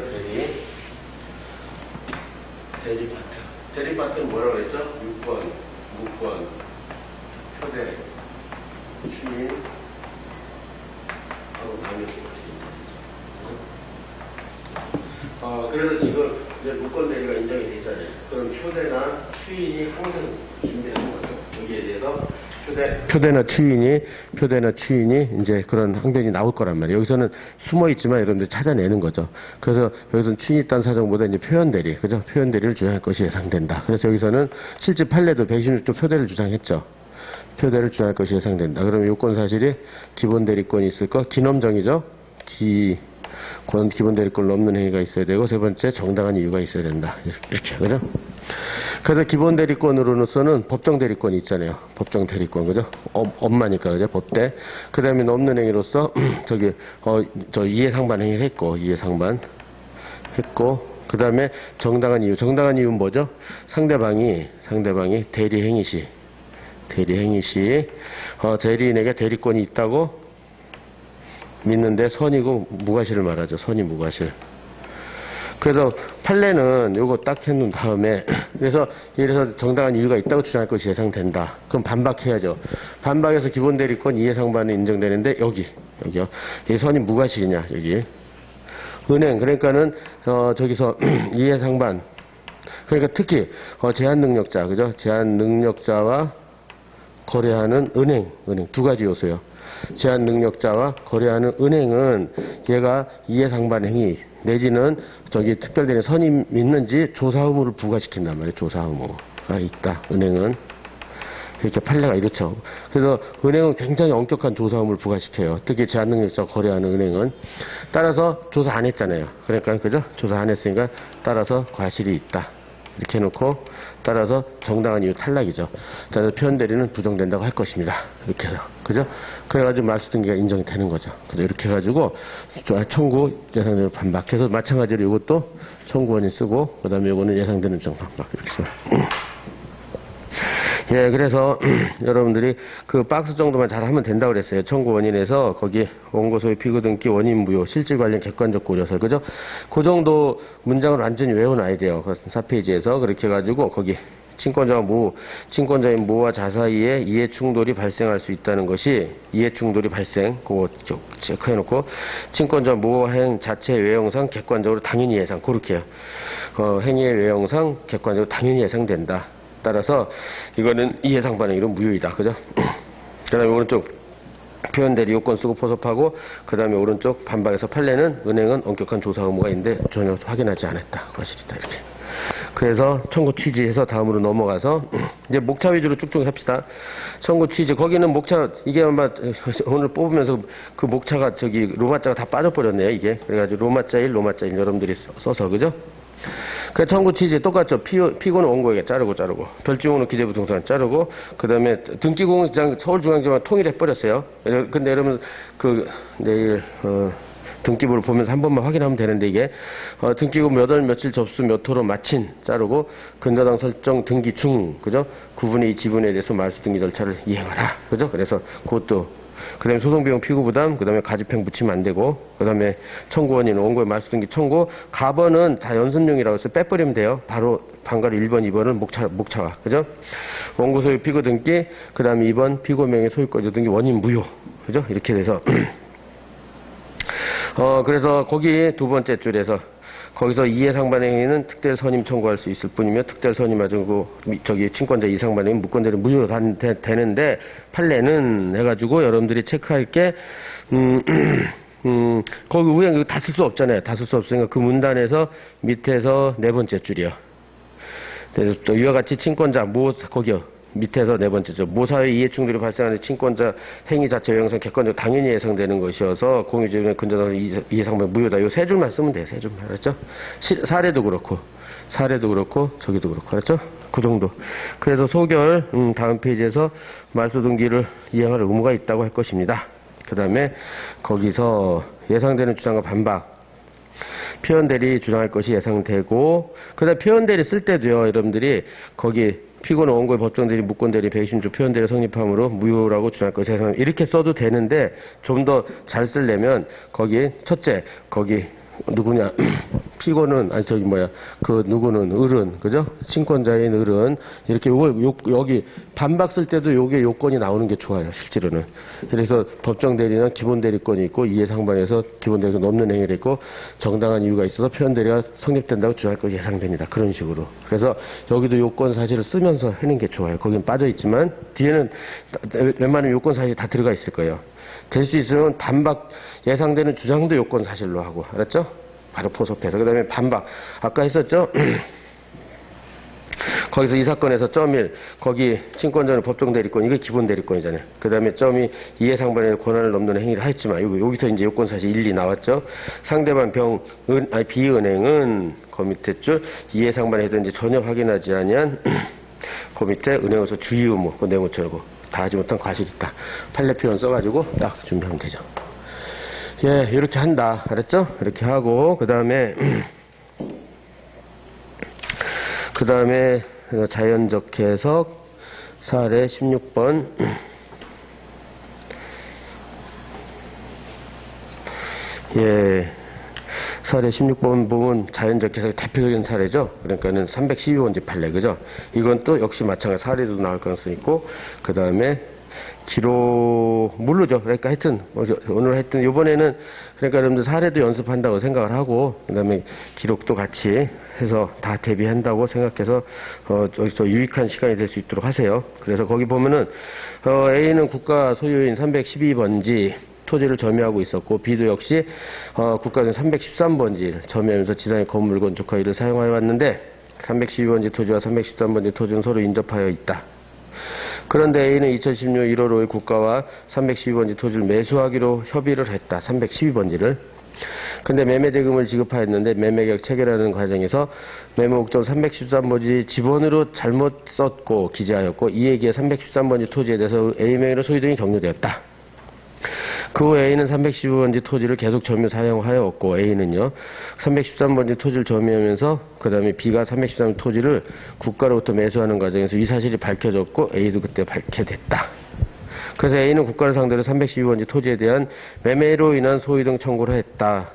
대리파트는 뭐라고 그랬죠? 유권, 무권, 표대, 추인, 하고 남의 그래서 지금 이제 무권 대리가 인정이 돼 있잖아요. 그럼 표대나 추인이 항상 준비하는 거죠. 여기에 대해서 표대나 추인이 이제 그런 항변이 나올 거란 말이에요. 여기서는 숨어 있지만 여러분들 찾아내는 거죠. 그래서 여기서는 추인이 있다는 사정보다 이제 표현대리, 그죠? 표현대리를 주장할 것이 예상된다. 그래서 여기서는 실제 판례도 126조 표대를 주장했죠. 표대를 주장할 것이 예상된다. 그러면 요건 사실이 기본 대리권이 있을 거, 기nom정이죠. 기본 대리권을 넘는 행위가 있어야 되고, 세 번째 정당한 이유가 있어야 된다. 이렇게, 그죠? 그래서 기본 대리권으로서는 법정 대리권이 있잖아요. 법정 대리권, 그죠? 엄마니까, 그죠? 법대. 그 다음에 넘는 행위로서, 이해상반 행위를 했고, 그 다음에 정당한 이유. 정당한 이유는 뭐죠? 상대방이 대리 행위 시, 대리인에게 대리권이 있다고 믿는데 선이고 무과실을 말하죠. 선이 무과실. 그래서 판례는 요거 딱 해놓은 다음에 그래서 예를 들어서 정당한 이유가 있다고 주장할 것이 예상된다. 그럼 반박해야죠. 반박해서 기본 대리권 이해상반은 인정되는데 여기요. 이 선이 무과실이냐 여기. 은행 그러니까는 저기서 이해상반 그러니까 특히 제한 능력자 그죠? 제한 능력자와 거래하는 은행 두 가지 요소요. 제한 능력자와 거래하는 은행은 얘가 이해상반 행위 내지는 특별대리인 선임 있는지 조사 의무를 부과시킨단 말이에요. 조사 의무가 있다. 은행은 이렇게 판례가 이렇죠. 그래서 은행은 굉장히 엄격한 조사 의무를 부과시켜요. 특히 제한능력자 거래하는 은행은. 따라서 조사 안 했잖아요. 그러니까, 그죠? 조사 안 했으니까 따라서 과실이 있다. 이렇게 해놓고 따라서 정당한 이유 탈락이죠. 따라서 표현대리는 부정된다고 할 것입니다. 이렇게 해서. 그죠? 그래가지고 말소등기가 인정이 되는 거죠. 그죠? 이렇게 해가지고 청구 예상대로 반박해서 마찬가지로 이것도 청구원이 쓰고 그 다음에 이거는 예상되는 점 반박 이렇게 써요. 예, 그래서 여러분들이 그 박스 정도만 잘 하면 된다고 그랬어요. 청구 원인에서 거기 원고 소유 피고 등기 원인 무효 실질 관련 객관적 고려서 그죠? 그 정도 문장을 완전히 외워놔야 돼요. 그 4페이지에서 그렇게 해가지고 거기 친권자인 모와 자 사이에 이해 충돌이 발생할 수 있다는 것이 이해 충돌이 발생 그거 체크해놓고 친권자 모 행 자체 외형상 객관적으로 당연히 예상 그렇게요. 행위의 외형상 객관적으로 당연히 예상된다. 따라서 이거는 이해상 반응이론 무효이다. 그죠? 그 다음에 오른쪽 표현대리 요건 쓰고 포섭하고 그 다음에 오른쪽 반박에서 판례는 은행은 엄격한 조사 의무가 있는데 전혀 확인하지 않았다. 과실이다. 이렇게. 그래서 청구 취지해서 다음으로 넘어가서 이제 목차 위주로 쭉쭉 합시다. 청구 취지 거기는 목차 이게 아마 오늘 뽑으면서 그 목차가 저기 로마자가 다 빠져버렸네요. 이게 그래가지고 로마자 1 여러분들이 써서 그죠? 그 청구 취지 똑같죠. 피고는 원고에게 자르고 별지용으로 기재부동산 자르고 그 다음에 등기공장 서울중앙지방 통일해 버렸어요. 근데 여러분 그 내일 등기부를 보면서 한 번만 확인하면 되는데 이게 등기부 몇 월 며칠 접수 몇 호로 마친 자르고 근저당 설정 등기 중 그죠? 구분의 이 지분에 대해서 말소 등기 절차를 이행하라 그죠? 그래서 그것도 그 다음에 소송비용 피고부담, 그 다음에 가집행 붙이면 안 되고, 그 다음에 청구원인은 원고의 말소등기 청구, 가번은 다 연습용이라고 해서 빼버리면 돼요. 바로 방가루 1번, 2번은 목차가, 그죠? 원고 소유 피고 등기, 그 다음에 2번 피고명의 소유권자 등기 원인 무효, 그죠? 이렇게 돼서. 그래서 거기 두 번째 줄에서 거기서 이해상반의 행위는 특별 선임 청구할 수 있을 뿐이며 특별 선임 가지고 저기 친권자 이상반의 무권대는 무효되는데 판례는 해가지고 여러분들이 체크할 게 거기 위에 다 쓸 수 없잖아요. 다 쓸 수 없으니까 그 문단에서 밑에서 네 번째 줄이요. 그래서 또 이와 같이 친권자 거기요. 밑에서 네 번째죠. 모사의 이해 충돌이 발생하는 친권자 행위 자체 외형상 객관적 당연히 예상되는 것이어서 공유지분의 근저당 이해상반 무효다. 요 세 줄만 쓰면 돼요. 세 줄만. 알았죠? 사례도 그렇고 저기도 그렇고. 알았죠? 그 정도. 그래서 소결 다음 페이지에서 말소 등기를 이행할 의무가 있다고 할 것입니다. 그 다음에 거기서 예상되는 주장과 반박. 표현대리 주장할 것이 예상되고 그 다음에 표현대리 쓸 때도요. 여러분들이 거기 피고는 원고의 법정대리, 무권대리, 배심주 표현대리 성립함으로 무효라고 주장할 것이 예상 이렇게 써도 되는데 좀 더 잘 쓰려면 거기 첫째 거기 누구냐 피고는 그 누구는 을은 그죠? 친권자인 을은 이렇게 여기 반박 쓸 때도 요게 요건이 나오는 게 좋아요. 실제로는. 그래서 법정대리는 기본대리권이 있고 이해상반에서 기본대리권 넘는 행위를 있고 정당한 이유가 있어서 표현대리가 성립된다고 주장할 것이 예상됩니다. 그런 식으로. 그래서 여기도 요건 사실을 쓰면서 하는 게 좋아요. 거긴 빠져있지만 뒤에는 웬만하면 요건 사실이 다 들어가 있을 거예요. 될 수 있으면 반박 예상되는 주장도 요건 사실로 하고 알았죠? 바로 포섭해서 그 다음에 반박 아까 했었죠? 거기서 이 사건에서 점1 거기 친권자는 법정대리권 이게 기본대리권이잖아요. 그 다음에 점이 이해상반의 권한을 넘는 행위를 하였지만 여기서 이제 요건 사실 1, 2 나왔죠. 상대방 비은행은 그 밑에 줄 이해상반에 해든지 전혀 확인하지 아니한 그 밑에 은행에서 주의 의무 그 네모처럼 다 하지 못한 과실이 있다. 판례 표현 써가지고 딱 준비하면 되죠. 예, 이렇게 한다. 알았죠? 이렇게 하고, 그 다음에 자연적 해석, 사례 16번. 예. 사례 16번 보면 자연적 해석의 대표적인 사례죠. 그러니까는 312번지 판례, 그죠? 이건 또 역시 마찬가지 사례도 나올 가능성이 있고, 그 다음에 기록, 모르죠. 그러니까 하여튼, 오늘 하여튼, 요번에는, 그러니까 여러분들 사례도 연습한다고 생각을 하고, 그 다음에 기록도 같이 해서 다 대비한다고 생각해서, 여기서 유익한 시간이 될 수 있도록 하세요. 그래서 거기 보면은, A는 국가 소유인 312번지, 토지를 점유하고 있었고 B도 역시 국가는 313번지를 점유하면서 지상의 건물 건축과 이를 사용하여 왔는데 312번지 토지와 313번지 토지는 서로 인접하여 있다. 그런데 A는 2016년 1월 5일 국가와 312번지 토지를 매수하기로 협의를 했다. 312번지를. 근데 매매 대금을 지급하였는데 매매계약 체결하는 과정에서 매매 목적 313번지 지번으로 잘못 썼고 기재하였고 이에 기해 313번지 토지에 대해서 A명의로 소유 등이 종료되었다. 그 후 A는 312번지 토지를 계속 점유 사용하였고 A는요 313번지 토지를 점유하면서 그 다음에 B가 313번지 토지를 국가로부터 매수하는 과정에서 이 사실이 밝혀졌고 A도 그때 밝게 됐다. 그래서 A는 국가를 상대로 312번지 토지에 대한 매매로 인한 소유등 청구를 했다.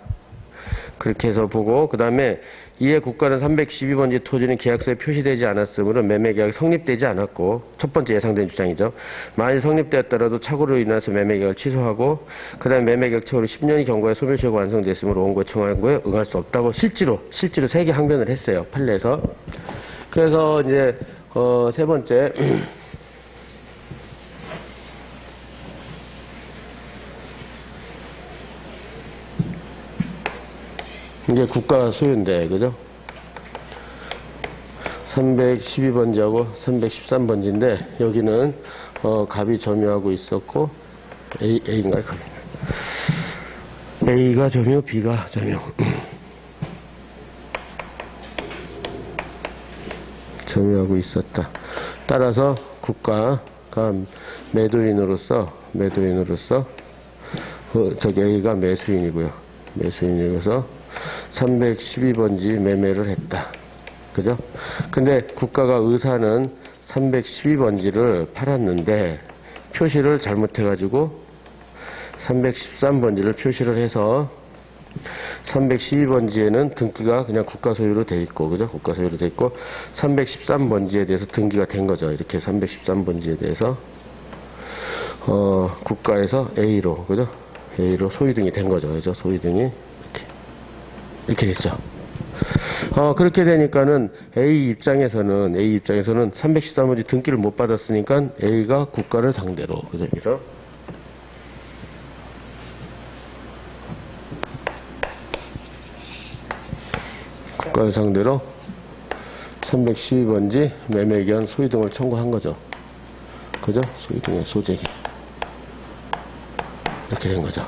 그렇게 해서 보고 그 다음에 이에 국가는 312번지 토지는 계약서에 표시되지 않았으므로 매매계약이 성립되지 않았고 첫 번째 예상된 주장이죠. 만일 성립되었더라도 착오로 인해서 매매계약을 취소하고 그 다음에 매매계약 착오로 10년이 경과에 소멸시효가 완성됐으므로 원고에 청구한 거에 응할 수 없다고 실제로 3개 항변을 했어요. 판례에서. 그래서 이제 세 번째 이제 국가 소유인데, 그죠? 312번지하고 313번지인데, 여기는, 갑이 점유하고 있었고, A인가요? A가 점유, B가 점유. 점유하고 있었다. 따라서 국가가 매도인으로서, 저기 A가 매수인이고요. 매수인이어서, 312번지 매매를 했다. 그죠? 근데 국가가 의사는 312번지를 팔았는데 표시를 잘못해가지고 313번지를 표시를 해서 312번지에는 등기가 그냥 국가 소유로 돼 있고, 그죠? 국가 소유로 돼 있고 313번지에 대해서 등기가 된 거죠. 이렇게 313번지에 대해서 국가에서 A로, 그죠? A로 소유등이 된 거죠. 그죠? 소유등이 이렇게 됐죠. 그렇게 되니까는 A 입장에서는 313번지 등기를 못 받았으니까 A가 국가를 상대로, 그죠? 그래서 국가를 상대로 312번지 매매기한 소유등을 청구한 거죠. 그죠? 소유등의 소재기. 이렇게 된 거죠.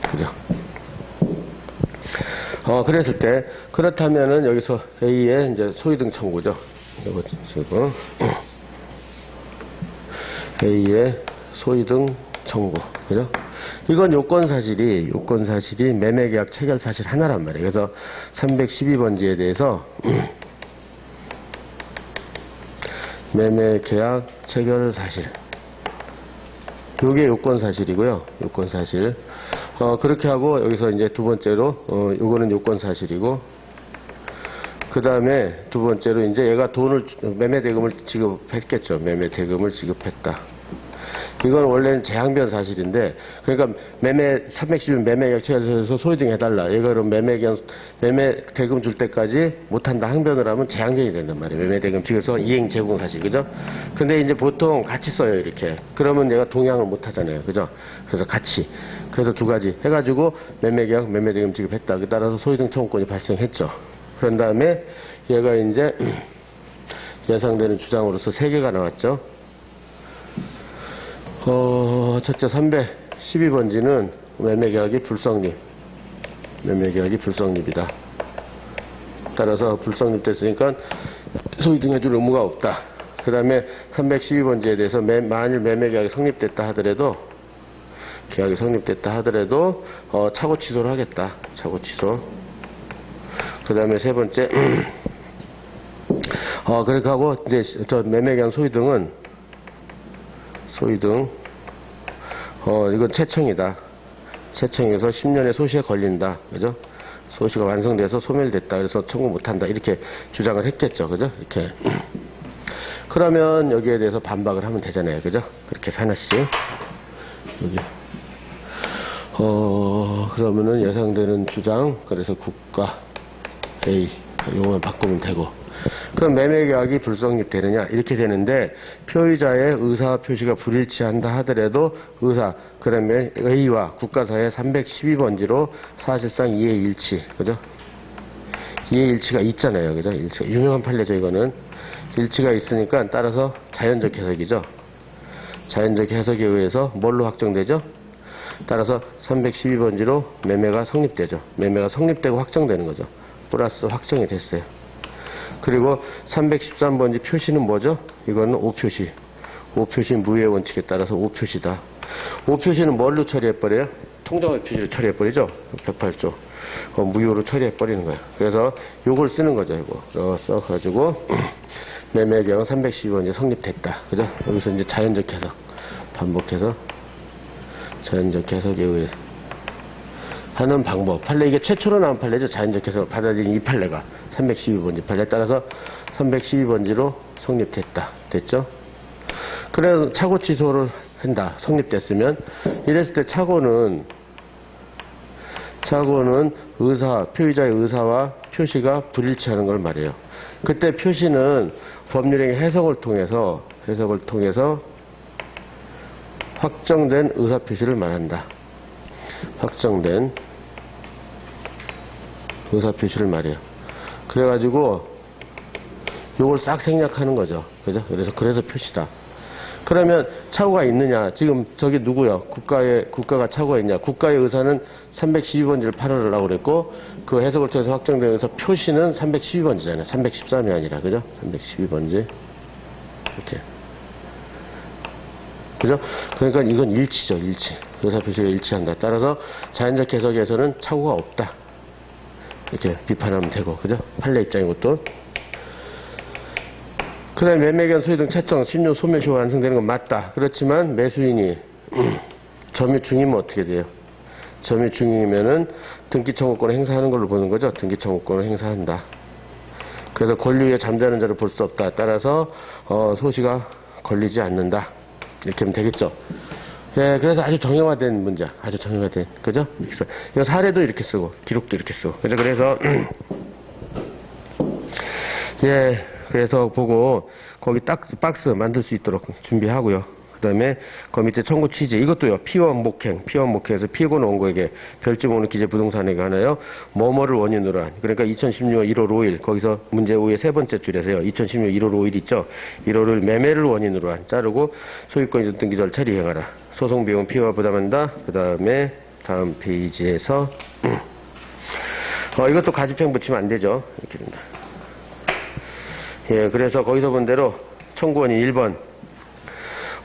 그죠? 그랬을 때, 그렇다면은 여기서 A의 이제 소유등 청구죠. 이거 지금. A의 소유등 청구. 그죠? 이건 요건사실이 매매계약 체결 사실 하나란 말이에요. 그래서 312번지에 대해서 매매계약 체결 사실. 요게 요건사실이고요. 요건사실. 그렇게 하고 여기서 이제 두 번째로 요거는 요건 사실이고 그 다음에 두 번째로 이제 얘가 매매 대금을 지급했겠죠. 매매 대금을 지급했다. 이건 원래는 재항변 사실인데 그러니까 310일 매매계약 체결해서 소유등 해달라. 얘가 그럼 매매 대금 줄 때까지 못한다. 항변을 하면 재항변이 된단 말이에요. 매매 대금 지급해서 이행 제공 사실, 그죠? 근데 이제 보통 같이 써요. 이렇게. 그러면 얘가 동향을 못 하잖아요. 그죠? 그래서 같이. 그래서 두 가지 해가지고 매매계약, 매매대금 지급했다. 따라서 소유등 청구권이 발생했죠. 그런 다음에 얘가 이제 예상되는 주장으로서 3개가 나왔죠. 첫째 312번지는 매매계약이 불성립이다. 따라서 불성립됐으니까 소유등 해줄 의무가 없다. 그 다음에 312번지에 대해서 만일 매매계약이 성립됐다 하더라도 착오 취소를 하겠다. 착오 취소. 그 다음에 세 번째, 그렇게 하고, 이제, 매매계약 소유등, 이건 채청이다. 채청에서 10년의 소시에 걸린다. 그죠? 소시가 완성돼서 소멸됐다. 그래서 청구 못한다. 이렇게 주장을 했겠죠. 그죠? 이렇게. 그러면 여기에 대해서 반박을 하면 되잖아요. 그죠? 그렇게 해서 하나씩. 여기. 그러면은 예상되는 주장, 그래서 국가 A, 요거만 바꾸면 되고. 그럼 매매계약이 불성립되느냐? 이렇게 되는데, 표의자의 의사 표시가 불일치한다 하더라도, 그 다음에 A와 국가 사이에 312번지로 사실상 이해일치, 그죠? 이해일치가 있잖아요. 그죠? 유명한 판례죠, 이거는. 일치가 있으니까 따라서 자연적 해석이죠. 자연적 해석에 의해서 뭘로 확정되죠? 따라서 312번지로 매매가 성립되죠. 매매가 성립되고 확정되는 거죠. 플러스 확정이 됐어요. 그리고 313번지 표시는 뭐죠? 이거는 O표시. O표시 무효의 원칙에 따라서 O표시다. O표시는 뭘로 처리해버려요? 통정의 표시로 처리해버리죠? 108조. 무효로 처리해버리는 거예요. 그래서 요걸 쓰는 거죠. 이거 써가지고 매매의 경우 312번지 성립됐다. 그죠? 여기서 이제 자연적 해석. 반복해서 자연적 해석에 의해 하는 방법. 판례, 이게 최초로 나온 판례죠. 자연적 해석을 받아들인 이 판례가 312번지 판례에 따라서 312번지로 성립됐다. 됐죠? 그래서 착오 취소를 한다. 성립됐으면 이랬을 때 착오는 표의자의 의사와 표시가 불일치하는 걸 말해요. 그때 표시는 법률행위 해석을 통해서 확정된 의사표시를 말한다. 확정된 의사표시를 말해요. 그래가지고 요걸 싹 생략하는 거죠. 그죠? 그래서 표시다. 그러면 착오가 있느냐? 지금 저기 누구요? 국가가 착오가 있냐? 국가의 의사는 312번지를 팔으라고 그랬고, 그 해석을 통해서 확정되면서 표시는 312번지잖아요. 313이 아니라, 그죠? 312번지. 이렇게. 그죠? 그러니까 이건 일치죠, 일치. 의사표시가 일치한다. 따라서 자연적 해석에서는 착오가 없다. 이렇게 비판하면 되고, 그죠? 판례 입장이고 또. 그 다음에 매매견 소유등 채점, 신유, 소멸시효 완성되는 건 맞다. 그렇지만 매수인이 점유 중이면 어떻게 돼요? 점유 중이면은 등기 청구권을 행사하는 걸로 보는 거죠. 등기 청구권을 행사한다. 그래서 권리 위에 잠자는 자를 볼 수 없다. 따라서 소시가 걸리지 않는다. 이렇게 하면 되겠죠. 예, 그래서 아주 정형화된 문제, 아주 정형화된, 그죠? 이거 사례도 이렇게 쓰고 기록도 이렇게 쓰고, 그죠? 그래서 예. 그래서 보고 거기 딱 박스 만들 수 있도록 준비하고요. 그 다음에 그 밑에 청구 취지 이것도요. 피원 목행에서 피고는 원고에게 별점 오는 기재 부동산에게 하나요. 뭐뭐를 원인으로 한. 그러니까 2016년 1월 5일 거기서 문제 5의 세 번째 줄에서요. 2016년 1월 5일 있죠. 1월을 매매를 원인으로 한. 자르고 소유권 이전 등기 절차를 이행하라. 소송 비용 피고가 부담한다. 그 다음에 다음 페이지에서 이것도 가집행 붙이면 안 되죠. 이렇게 된다. 예, 그래서 거기서 본 대로 청구원이 1번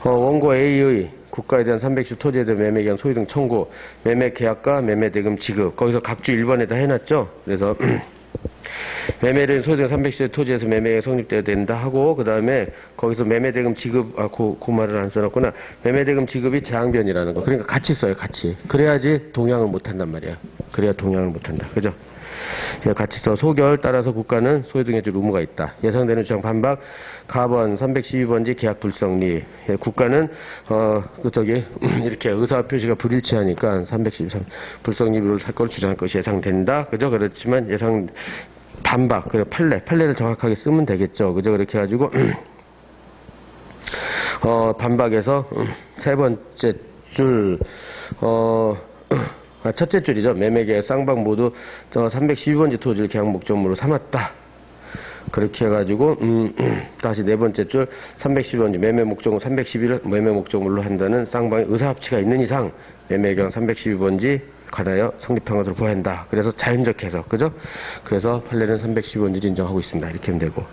원고 A의 국가에 대한 310 토지에 대한 매매 기한 소유 등 청구, 매매 계약과 매매 대금 지급. 거기서 각주 1번에다 해놨죠. 그래서 매매를 소유 등 310의 토지에서 매매가 성립돼야 된다 하고, 그 다음에 거기서 매매 대금 지급, 그 말을 안 써놨구나. 매매 대금 지급이 재항변이라는 거. 그러니까 같이 써요, 같이. 그래야지 동향을 못 한단 말이야. 그래야 동향을 못 한다. 그죠? 같이 써. 소결 따라서 국가는 소유 등에 줄 의무가 있다. 예상되는 주장 반박. 가번 312번지 계약 불성리. 국가는 이렇게 의사 표시가 불일치하니까 313 불성리로 사건을 주장할 것이 예상된다. 그죠? 그렇지만 예상 반박. 그래 판례를 정확하게 쓰면 되겠죠. 그죠? 그렇게 해가지고 반박에서 세 번째 줄 첫째 줄이죠. 매매계약 쌍방 모두 312번지 토지를 계약 목적물로 삼았다. 그렇게 해가지고 다시 네 번째 줄 312번지 매매 목적물 311을 매매 목적물로 한다는 쌍방의 의사합치가 있는 이상 매매계약 312번지 관하여 성립한 것으로 보아야 한다. 그래서 자연적 해석, 그죠? 그래서 판례는 312번지를 인정하고 있습니다. 이렇게 하면 되고.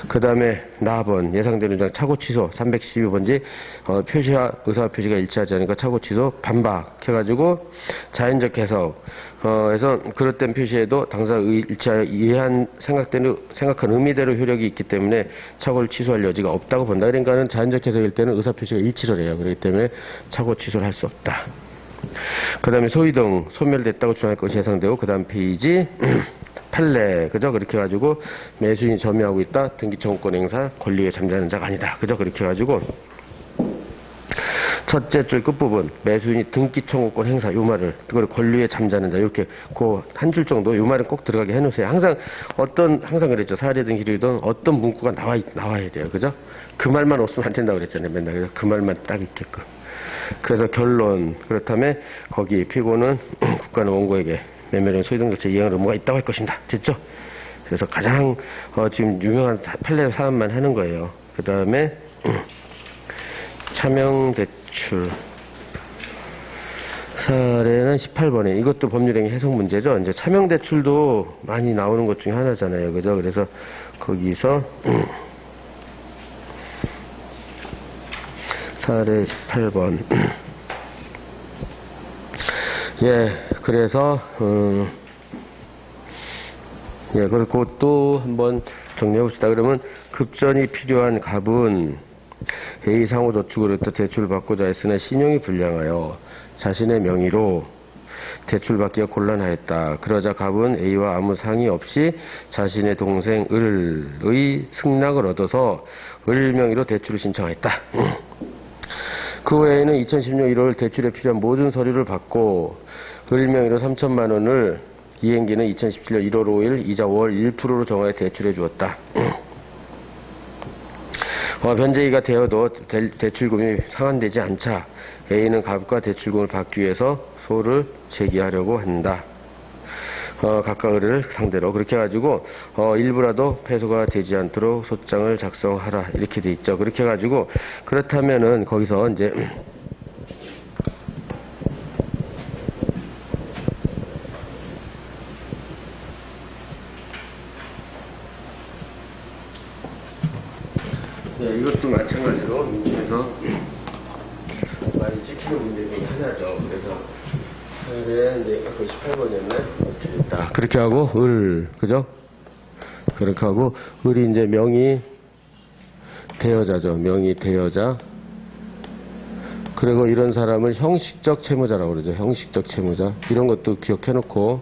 그 다음에 나번 예상되는 주장 착오 취소 312번지 표시와 의사 표시가 일치하지 않으니까 착오 취소 반박해가지고 자연적 해석. 해서 그릇된 표시에도 당사 일치하여 이해한 생각한 의미대로 효력이 있기 때문에 착오를 취소할 여지가 없다고 본다. 그러니까는 자연적 해석일 때는 의사 표시가 일치를 해요. 그렇기 때문에 착오 취소를 할 수 없다. 그 다음에 소위 등 소멸됐다고 주장할 것이 예상되고, 그 다음 페이지 판례, 그죠? 그렇게 해가지고 매수인이 점유하고 있다. 등기청구권 행사 권리에 잠자는 자가 아니다. 그죠? 그렇게 해가지고 첫째 줄 끝부분 매수인이 등기청구권 행사 요 말을 그걸 권리에 잠자는 자 이렇게 그 한 줄 정도 요 말은 꼭 들어가게 해놓으세요. 항상 그랬죠. 사례든 기록이든 어떤 문구가 나와야 돼요. 그죠? 그 말만 없으면 안 된다고 그랬잖아요. 맨날. 그래서 그 말만 딱 있게끔. 그래서 결론. 그렇다면 거기 피고는 국가는 원고에게 매매령 소유등록제 이행할 의무가 있다고 할 것입니다. 됐죠? 그래서 가장 지금 유명한 판례 사안만 하는 거예요. 그 다음에 차명대출 사례는 18번에 이것도 법률행위 해석 문제죠. 이제 차명대출도 많이 나오는 것 중에 하나잖아요. 그죠? 그래서 거기서 사례 18번 예, 그래서 예, 그리고 또 한번 정리해 봅시다. 그러면 급전이 필요한 갑은 A 상호저축으로부터 대출을 받고자 했으나 신용이 불량하여 자신의 명의로 대출받기가 곤란하였다. 그러자 갑은 A와 아무 상의 없이 자신의 동생 을의 승낙을 얻어서 을 명의로 대출을 신청했다. 그 외에는 2016년 1월 대출에 필요한 모든 서류를 받고 을 명의로 3천만 원을 이행기는 2017년 1월 5일 이자 5월 1%로 정하여 대출해 주었다. 변제기가 되어도 대출금이 상환되지 않자 A는 갑과 대출금을 받기 위해서 소를 제기하려고 한다. 각각 을을 상대로 그렇게 해가지고 일부라도 패소가 되지 않도록 소장을 작성하라 이렇게 돼 있죠. 그렇게 해가지고 그렇다면은 거기서 이제 네, 이것도 마찬가지로 민주에서 많이 찍히는 문제 중에 하나죠. 그래서 이제 아까 18번이었나요? 이렇게 됐다. 그렇게 하고 을 그죠? 그렇게 하고 을이 이제 명의 대여자죠. 명의 대여자. 그리고 이런 사람을 형식적 채무자라고 그러죠. 형식적 채무자. 이런 것도 기억해놓고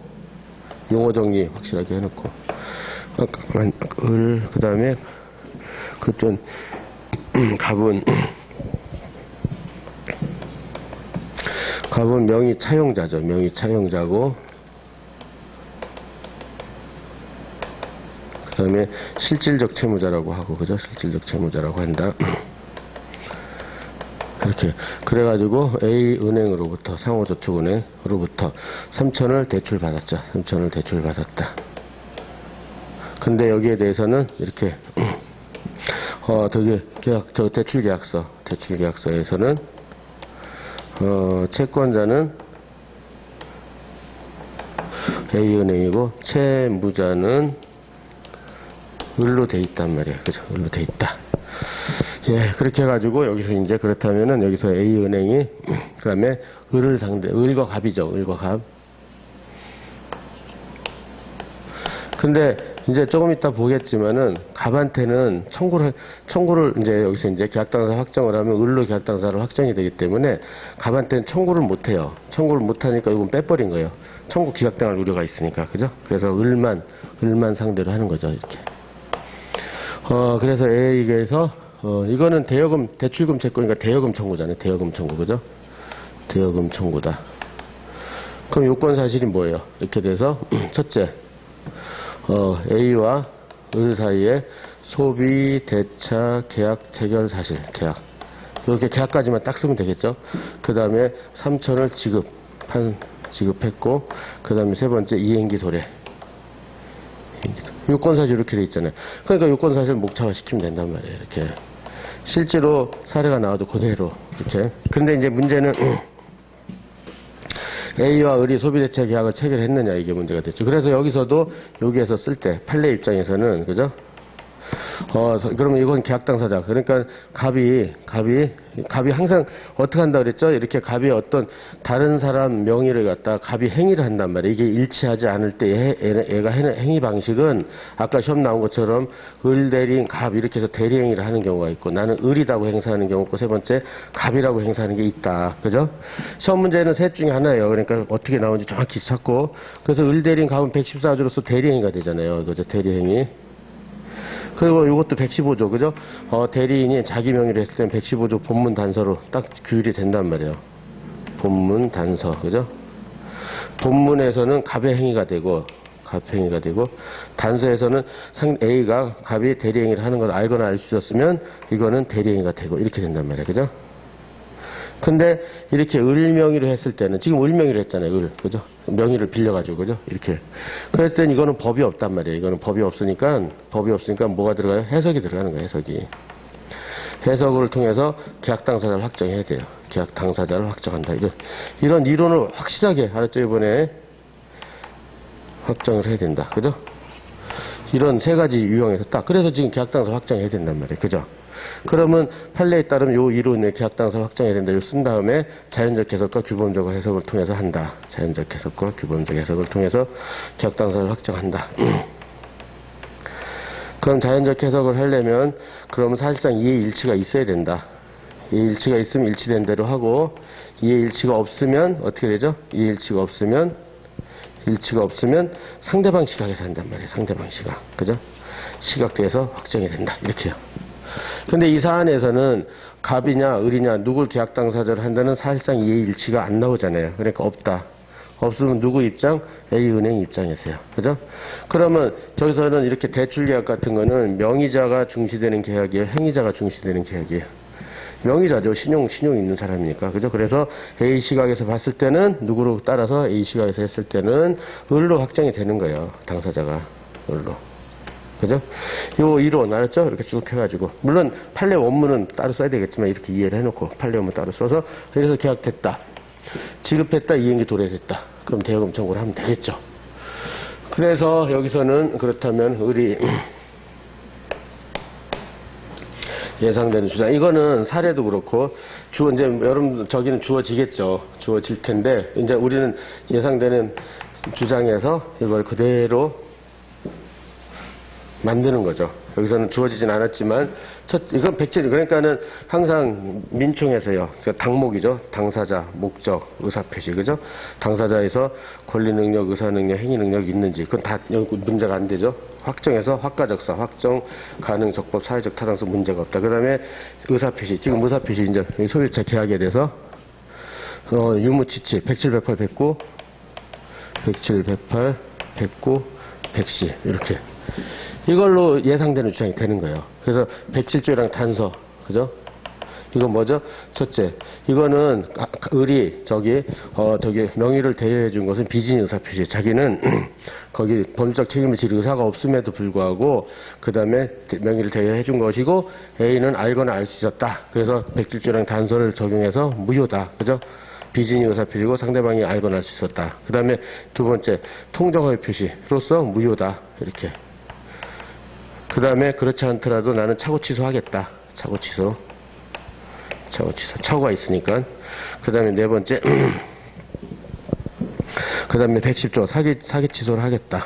용어 정리 확실하게 해놓고 을 그 다음에 그좀 갑은 명의 차용자죠. 명의 차용자고 그 다음에 실질적 채무자라고 하고 그죠? 실질적 채무자라고 한다. 이렇게 그래가지고 A 은행으로부터 상호저축은행으로부터 3천을 대출받았죠. 3천을 대출받았다. 근데 여기에 대해서는 이렇게 대출계약서에서는 채권자는 A은행이고 채무자는 을로 돼 있단 말이에요. 그죠? 을로 돼 있다. 예, 그렇게 해가지고 여기서 이제 그렇다면은 여기서 A은행이 그 다음에 을을 을과 갑이죠. 을과 갑. 근데 이제 조금 이따 보겠지만은 갑한테는 청구를 이제 여기서 이제 계약당사 확정을 하면 을로 계약당사를 확정이 되기 때문에 갑한테는 청구를 못 해요. 청구를 못 하니까 이건 빼버린 거예요. 청구 기각당할 우려가 있으니까. 그죠? 그래서 을만 상대로 하는 거죠. 이렇게. 그래서 A에게서 이거는 대출금 채권이니까 대여금 청구잖아요. 대여금 청구. 그죠? 대여금 청구다. 그럼 요건 사실이 뭐예요? 이렇게 돼서 첫째 A와 을 사이에 소비, 대차, 계약, 체결 사실, 계약. 이렇게 계약까지만 딱 쓰면 되겠죠. 그 다음에 3천을 지급했고, 그 다음에 세 번째 이행기 도래. 요건사실 이렇게 돼 있잖아요. 그러니까 요건사실 목차화 시키면 된단 말이에요. 이렇게. 실제로 사례가 나와도 그대로. 이렇게. 근데 이제 문제는, A와 을이 소비대차 계약을 체결했느냐 이게 문제가 됐죠. 그래서 여기에서 쓸 때 판례 입장에서는 그죠? 그러면 이건 계약 당사자. 그러니까 갑이 항상 어떻게 한다 그랬죠? 이렇게 갑이 어떤 다른 사람 명의를 갖다 갑이 행위를 한단 말이에요. 이게 일치하지 않을 때 얘가 행위 방식은 아까 시험 나온 것처럼 을 대리인 갑 이렇게 해서 대리 행위를 하는 경우가 있고 나는 을이라고 행사하는 경우 있고 세 번째 갑이라고 행사하는 게 있다. 그죠? 시험 문제는 셋 중에 하나예요. 그러니까 어떻게 나오는지 정확히 찾고 그래서 을 대리인 갑은 114조로서 대리 행위가 되잖아요. 그죠? 대리 행위. 그리고 이것도 115조, 그죠? 대리인이 자기 명의로 했을 때는 115조 본문 단서로 딱 규율이 된단 말이에요. 본문 단서, 그죠? 본문에서는 갑의 행위가 되고, 단서에서는 A가 갑이 대리행위를 하는 걸 알거나 알 수 있었으면 이거는 대리행위가 되고, 이렇게 된단 말이에요. 그죠? 근데 이렇게 을 명의로 했을 때는 지금 을 명의로 했잖아요. 을. 그죠? 명의를 빌려가지고. 그죠? 이렇게. 그랬을 땐 이거는 법이 없단 말이에요. 이거는 법이 없으니까 뭐가 들어가요? 해석이 들어가는 거예요. 해석이. 해석을 통해서 계약 당사자를 확정해야 돼요. 계약 당사자를 확정한다. 이런 이론을 확실하게 알았죠? 이번에 확정을 해야 된다. 그죠? 이런 세 가지 유형에서 딱. 그래서 지금 계약 당사 확정해야 된단 말이에요. 그죠? 그러면 판례에 따르면 요 이론의 계약 당사 확정해야 된다. 요 쓴 다음에 자연적 해석과 규범적 해석을 통해서 한다. 자연적 해석과 규범적 해석을 통해서 계약 당사를 확정한다. 그럼 자연적 해석을 하려면 그러면 사실상 이해일치가 있어야 된다. 이해일치가 있으면 일치된 대로 하고 이해일치가 없으면 어떻게 되죠? 이해일치가 없으면 상대방 시각에서 한단 말이에요. 상대방 시각. 그죠? 시각대에서 확정이 된다. 이렇게요. 근데 이 사안에서는 갑이냐 을이냐 누굴 계약 당사자를 한다는 사실상 이해일치가 안 나오잖아요. 그러니까 없다. 없으면 누구 입장? A은행 입장에서요. 그죠? 그러면 저기서는 이렇게 대출계약 같은 거는 명의자가 중시되는 계약이에요? 행위자가 중시되는 계약이에요? 명의자죠. 신용 있는 사람이니까. 그죠? 그래서 A 시각에서 봤을 때는 누구로 따라서 A 시각에서 했을 때는 을로 확정이 되는 거예요. 당사자가. 을로. 그죠? 요 이론 알았죠? 이렇게 쭉 해가지고. 물론 판례 원문은 따로 써야 되겠지만 이렇게 이해를 해놓고 판례 원문 따로 써서 그래서 계약됐다. 지급했다. 이행기 도래됐다. 그럼 대여금 청구를 하면 되겠죠. 그래서 여기서는 그렇다면 을이 예상되는 주장. 이거는 사례도 그렇고 이제 여러분 저기는 주어지겠죠. 주어질 텐데 이제 우리는 예상되는 주장에서 이걸 그대로 만드는 거죠. 여기서는 주어지진 않았지만 이건 백질 그러니까는 항상 민총에서요. 당목이죠. 당사자, 목적, 의사표시 그죠? 당사자에서 권리 능력, 의사 능력, 행위 능력이 있는지 그건 다 문제가 안 되죠. 확정해서 확가적사, 확정, 가능, 적법, 사회적 타당성 문제가 없다. 그다음에 의사표시. 지금 의사표시 이제 소유차 계약에 대해서 유무치치 107, 108, 109, 107, 108, 109, 110 이렇게. 이걸로 예상되는 주장이 되는 거예요. 그래서 107조랑 단서, 그죠? 이건 뭐죠? 첫째, 이거는 을이 저기 명의를 대여해 준 것은 비진의 의사표시. 자기는 거기 법률적 책임을 질 의사가 없음에도 불구하고 그 다음에 명의를 대여해 준 것이고 A는 알거나 알 수 있었다. 그래서 107조랑 단서를 적용해서 무효다. 그죠? 비진의 의사표시고 상대방이 알거나 알 수 있었다. 그 다음에 두 번째, 통정허위 표시로서 무효다. 이렇게. 그 다음에 그렇지 않더라도 나는 차고 취소하겠다. 차고 취소. 차고가 있으니까. 그 다음에 네 번째, 그 다음에 110조 사기 취소를 하겠다.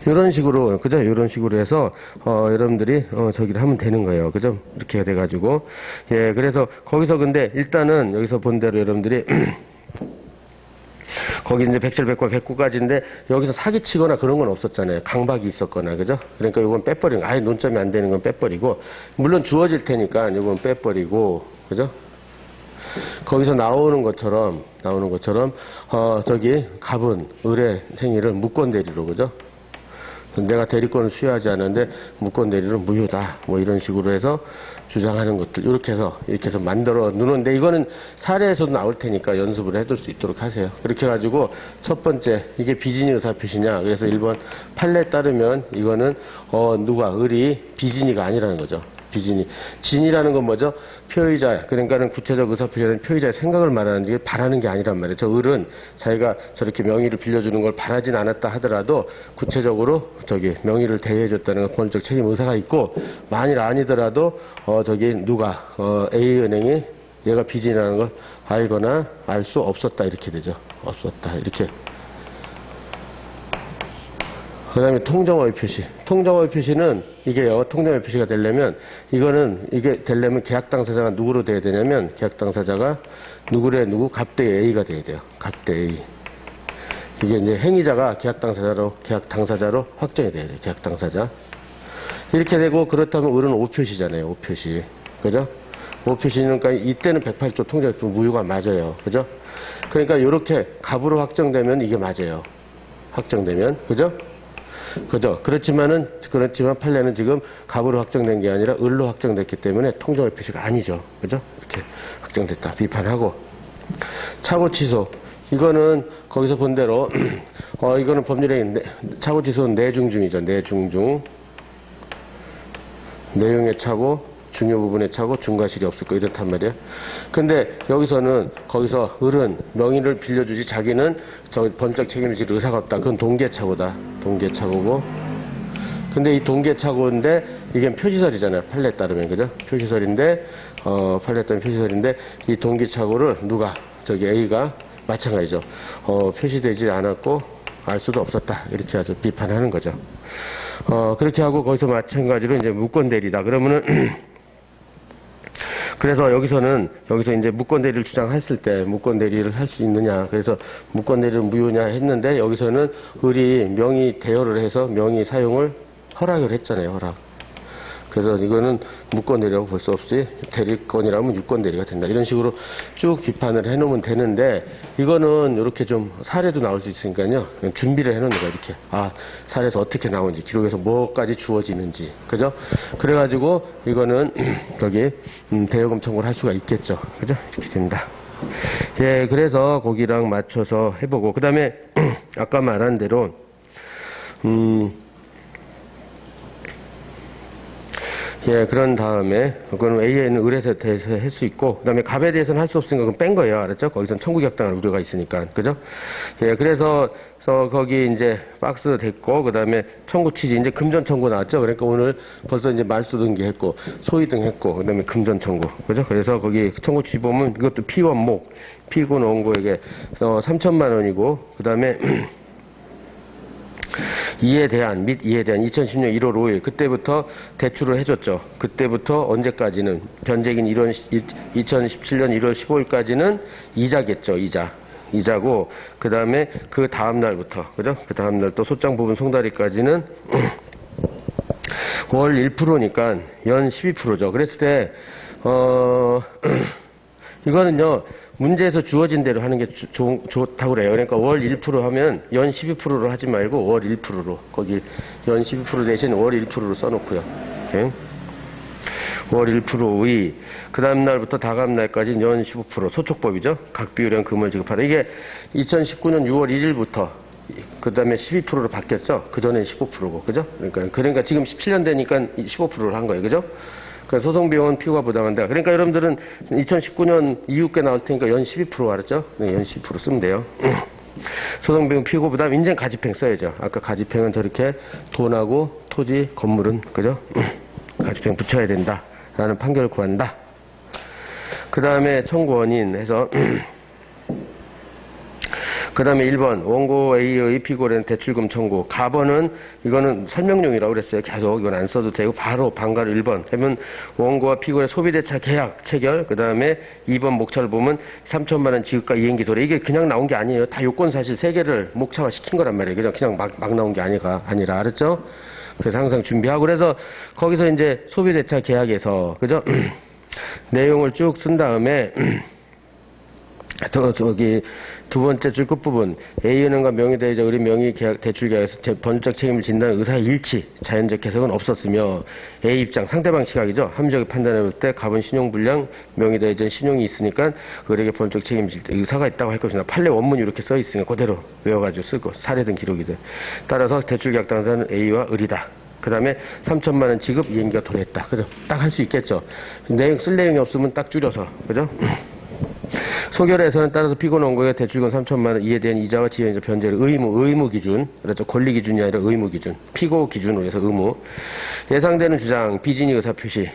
이런 식으로, 그죠? 이런 식으로 해서, 여러분들이, 저기를 하면 되는 거예요. 그죠? 이렇게 돼가지고. 예, 그래서 거기서 근데 일단은 여기서 본 대로 여러분들이 거기 이제 107, 109, 109까지인데 여기서 사기치거나 그런 건 없었잖아요. 강박이 있었거나, 그죠? 그러니까 이건 빼버리는 거. 아예 논점이 안 되는 건 빼버리고, 물론 주어질 테니까 이건 빼버리고, 그죠? 거기서 나오는 것처럼, 저기 갑은 을의 행위를 무권 대리로, 그죠? 내가 대리권을 수여하지 않았는데 무권 대리로 무효다. 뭐 이런 식으로 해서 주장하는 것들 이렇게 해서 만들어 놓는데 이거는 사례에서도 나올 테니까 연습을 해둘 수 있도록 하세요. 그렇게 해가지고 첫 번째 이게 비진의 의사표시냐. 그래서 1번 판례에 따르면 이거는 누가 을이 비진이가 아니라는 거죠. 비진이. 진이라는 건 뭐죠? 표의자. 그러니까는 구체적 의사표시는 표의자의 생각을 말하는 게 바라는 게 아니란 말이에요. 저 을은 자기가 저렇게 명의를 빌려주는 걸 바라진 않았다 하더라도 구체적으로 저기 명의를 대여해줬다는 건 본적 책임 의사가 있고 만일 아니더라도 저기 누가 A은행이 얘가 비진이라는 걸 알거나 알 수 없었다 이렇게 되죠. 없었다 이렇게. 그 다음에 통정허위 표시. 통정허위 표시는 이게요, 통정허위 표시가 되려면, 이게 되려면 계약 당사자가 누구로 돼야 되냐면, 계약 당사자가 누구래 누구? 갑대 A가 돼야 돼요. 갑대 A. 이게 이제 행위자가 계약 당사자로 확정이 돼야 돼요. 계약 당사자. 이렇게 되고, 그렇다면 을은 오표시잖아요. 오표시. 그죠? 오표시는, 그러니까 이때는 108조 통정허위 무효가 맞아요. 그죠? 그러니까 이렇게 갑으로 확정되면 이게 맞아요. 확정되면. 그죠? 그죠? 그렇지만 판례는 지금 갑으로 확정된 게 아니라 을로 확정됐기 때문에 통정의 표시가 아니죠. 그죠? 이렇게 확정됐다. 비판하고. 차고 취소. 이거는 거기서 본 대로, 이거는 법률에 차고 취소는 내중중이죠. 내중중. 내용의 차고, 중요 부분의 차고, 중과실이 없을 거 이렇단 말이에요. 근데 여기서는 거기서 을은 명의를 빌려주지 자기는 저 번적 책임을 질 의사가 없다. 그건 동계차고다. 동계차고고. 근데 이 동계차고인데 이게 표시설이잖아요. 판례에 따르면 그죠? 표시설인데 판례에 따르면 표시설인데 이 동계차고를 누가 저기 A가 마찬가지죠. 표시되지 않았고 알 수도 없었다. 이렇게 아주 비판하는 거죠. 그렇게 하고 거기서 마찬가지로 이제 무권대리다. 그러면은 그래서 여기서 이제 무권대리를 주장했을 때 무권대리를 할 수 있느냐. 그래서 무권대리를 무효냐 했는데 여기서는 을이 명의 대여를 해서 명의 사용을 허락을 했잖아요. 허락. 그래서 이거는 무권대리라고 볼 수 없이 대리권이라면 유권대리가 된다. 이런 식으로 쭉 비판을 해놓으면 되는데 이거는 이렇게 좀 사례도 나올 수 있으니까요. 준비를 해놓는 거야. 이렇게. 사례에서 어떻게 나오는지, 기록에서 뭐까지 주어지는지. 그죠? 그래가지고 이거는 저기 대여금 청구를 할 수가 있겠죠. 그죠? 이렇게 된다. 예, 그래서 거기랑 맞춰서 해보고 그 다음에 아까 말한 대로 예, 그런 다음에, 그거는 A에는 을에 대해서 할 수 있고, 그 다음에 갑에 대해서는 할 수 없으니까 그건 뺀 거예요. 알았죠? 거기선 청구격당할 우려가 있으니까. 그죠? 예, 그래서 거기 이제 박스 됐고, 그 다음에 청구 취지, 이제 금전 청구 나왔죠? 그러니까 오늘 벌써 이제 말소 등기했고, 소위 등 했고, 그 다음에 금전 청구. 그죠? 그래서 거기 청구 취지 보면 이것도 피원목, 피고 원고에게 3천만 원이고, 그 다음에 이에 대한 2010년 1월 5일 그때부터 대출을 해줬죠. 그때부터 언제까지는 변제긴 2017년 1월 15일까지는 이자겠죠. 이자고 그 다음에 그 다음 날부터 그죠? 그 다음 날 또 소장 부분 송달이까지는 월 1%니까 연 12%죠. 그랬을 때 이거는요, 문제에서 주어진 대로 하는 게 좋다고 그래요. 그러니까 월 1% 하면 연 12%로 하지 말고 월 1%로. 거기 연 12% 대신 월 1%로 써놓고요. 오케이? 월 1%의, 그 다음날부터 다음 날까지 연 15%. 소촉법이죠. 각 비율형 금을 지급하다. 이게 2019년 6월 1일부터 그 다음에 12%로 바뀌었죠. 그전엔 15%고. 그죠? 그러니까 지금 17년 되니까 15%를 한 거예요. 그죠? 그러니까 소송비용은 피고가 부담한다. 그러니까 여러분들은 2019년 이후께 나올 테니까 연 12% 알았죠? 네, 연 12% 쓰면 돼요. 소송비용 피고 부담, 인증 가집행 써야죠. 아까 가집행은 저렇게 돈하고 토지, 건물은, 그죠? 가집행 붙여야 된다. 라는 판결을 구한다. 그 다음에 청구 원인 해서 그 다음에 1번 원고 A의 피고는 대출금 청구. 가번은 이거는 설명용이라고 그랬어요. 계속 이건 안 써도 되고 바로 방가로 1번 하면 원고와 피고의 소비대차 계약 체결. 그 다음에 2번 목차를 보면 3천만 원 지급과 이행기 도래. 이게 그냥 나온 게 아니에요. 다 요건 사실 3개를 목차화 시킨 거란 말이에요. 그냥 막 나온 게 아니라 알았죠? 그래서 항상 준비하고 그래서 거기서 이제 소비대차 계약에서 그죠? 내용을 쭉 쓴 다음에 저기 두 번째 줄 끝부분 A은행과 명의대리자 을의 명의 계약, 대출 계약에서 법률적 책임을 진다는 의사의 일치, 자연적 해석은 없었으며 A 입장, 상대방 시각이죠. 합리적으로 판단해볼 때 갑은 신용불량, 명의대리자는 신용이 있으니까 을에게 법률적 책임을 질 때 의사가 있다고 할 것이나 판례 원문이 이렇게 써 있으니까 그대로 외워가지고 쓰고 사례든 기록이든 따라서 대출 계약 당사자는 A와 을이다. 그 다음에 3천만 원 지급 이행기가 도래했다. 그죠? 딱 할 수 있겠죠. 쓸 내용이 없으면 딱 줄여서 그죠? 소결에서는 따라서 피고 원고의 대출금 3천만 원 이에 대한 이자와 지연이자 변제를 의무 기준, 그렇죠. 권리 기준이 아니라 의무 기준, 피고 기준으로 해서 의무. 예상되는 주장, 비진의 의사표시.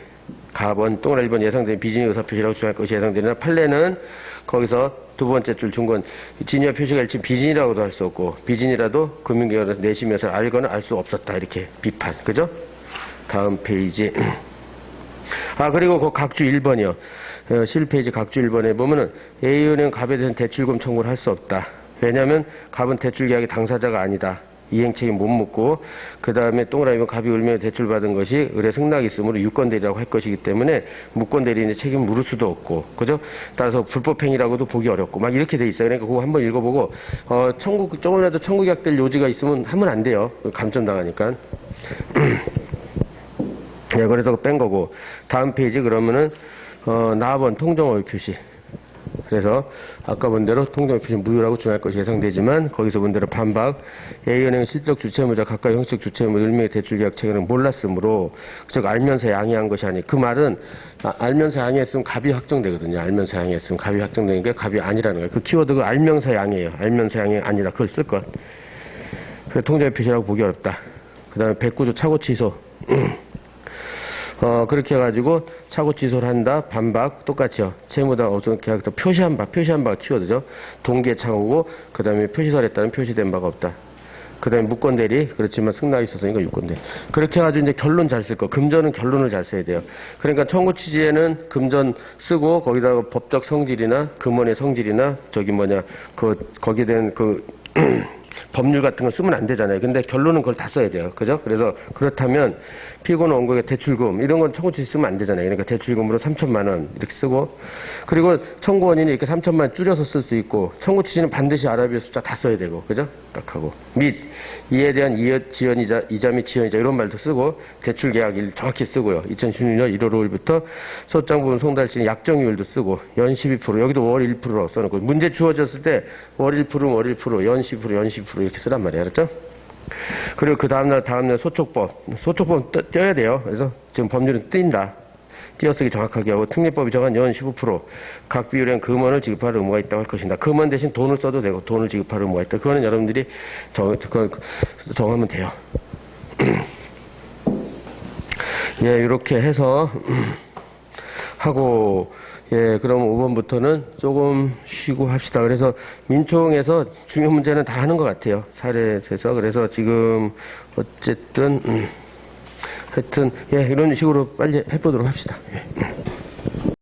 가번, 동그라미 1번 예상되는 비진의 의사표시라고 주장할 것이 예상되는 판례는 거기서 두 번째 줄 중건 진위와 표시가 일치 비진이라고도 할 수 없고 비진이라도 금융기관에서 내시면서 알거나 알 수 없었다. 이렇게 비판. 그죠? 다음 페이지. 그리고 그 각주 1번이요. 11페이지 각주 1번에 보면은 A은행 갑에 대한 대출금 청구를 할 수 없다. 왜냐하면 갑은 대출계약의 당사자가 아니다. 이행책임 못 묻고, 그 다음에 동그라미면 갑이 을명에 대출받은 것이 을의 승낙이 있으므로 유권대리라고 할 것이기 때문에 무권대리인의 책임을 물을 수도 없고, 그죠? 따라서 불법행위라고도 보기 어렵고, 막 이렇게 돼 있어요. 그러니까 그거 한번 읽어보고, 조금이라도 청구계약될 요지가 있으면 하면 안 돼요. 감점당하니까. 네, 그래서 뺀 거고. 다음 페이지 그러면은, 나번 통정어휘 표시. 그래서 아까 본 대로 통정어휘 표시 무효라고 정할 것이 예상되지만 거기서 본 대로 반박 A은행은 실적 주체의무자 가까이 형식 주체의무 을명의 대출계약 체결은 몰랐으므로 즉 알면서 양해한 것이 아니 그 말은 알면서 양해했으면 갑이 확정되거든요. 알면서 양해했으면 갑이 확정되니까 갑이 아니라는 거예요. 그 키워드가 알면서 양해예요. 알면서 양해 아니라 그걸 쓸 것. 그래서 통정어휘 표시라고 보기 어렵다. 그 다음에 109조 차고 취소. 그렇게 해가지고 차고 취소를 한다. 반박 똑같이요. 채무다 어떤 계약서 표시한 바가 키워드죠. 동기의 차고고 그 다음에 표시서에 따른 표시된 바가 없다. 그 다음에 무권대리 그렇지만 승낙이 있었으니까 유권대리. 그렇게 해가지고 이제 결론 잘 쓸 거. 금전은 결론을 잘 써야 돼요. 그러니까 청구 취지에는 금전 쓰고 거기다가 법적 성질이나 금원의 성질이나 거기에 대한 법률 같은 거 쓰면 안 되잖아요. 근데 결론은 그걸 다 써야 돼요. 그죠? 그래서 그렇다면 피고는 원고의 대출금 이런 건 청구 취지 쓰면 안 되잖아요. 그러니까 대출금으로 3천만 원 이렇게 쓰고 그리고 청구 원인이 이렇게 3천만 원 줄여서 쓸 수 있고 청구 취지는 반드시 아라비아 숫자 다 써야 되고 그죠? 딱 하고 및 이에 대한 지연이자 이자 및 지연이자 이런 말도 쓰고 대출 계약일 정확히 쓰고요. 2016년 1월 5일부터 소장 부분 송달 시는 약정이율도 쓰고 연 12% 여기도 월 1%라고 써놓고 문제 주어졌을 때 월 1%면 월 1% 연 10% 연 10% 이렇게 쓰란 말이에요. 알았죠? 그리고 그 다음날 소촉법 떼야 돼요. 그래서 지금 법률은 띈다. 띄어쓰기 정확하게 하고 특례법이 정한 연 15% 각 비율엔 금원을 지급할 의무가 있다고 할 것입니다. 금원 대신 돈을 써도 되고 돈을 지급할 의무가 있다. 그거는 여러분들이 정하면 돼요. 예, 이렇게 해서 하고 예, 그럼 5번부터는 조금 쉬고 합시다. 그래서 민총에서 중요 문제는 다 하는 것 같아요. 사례에서. 그래서 지금 어쨌든 하여튼 예, 이런 식으로 빨리 해보도록 합시다. 예.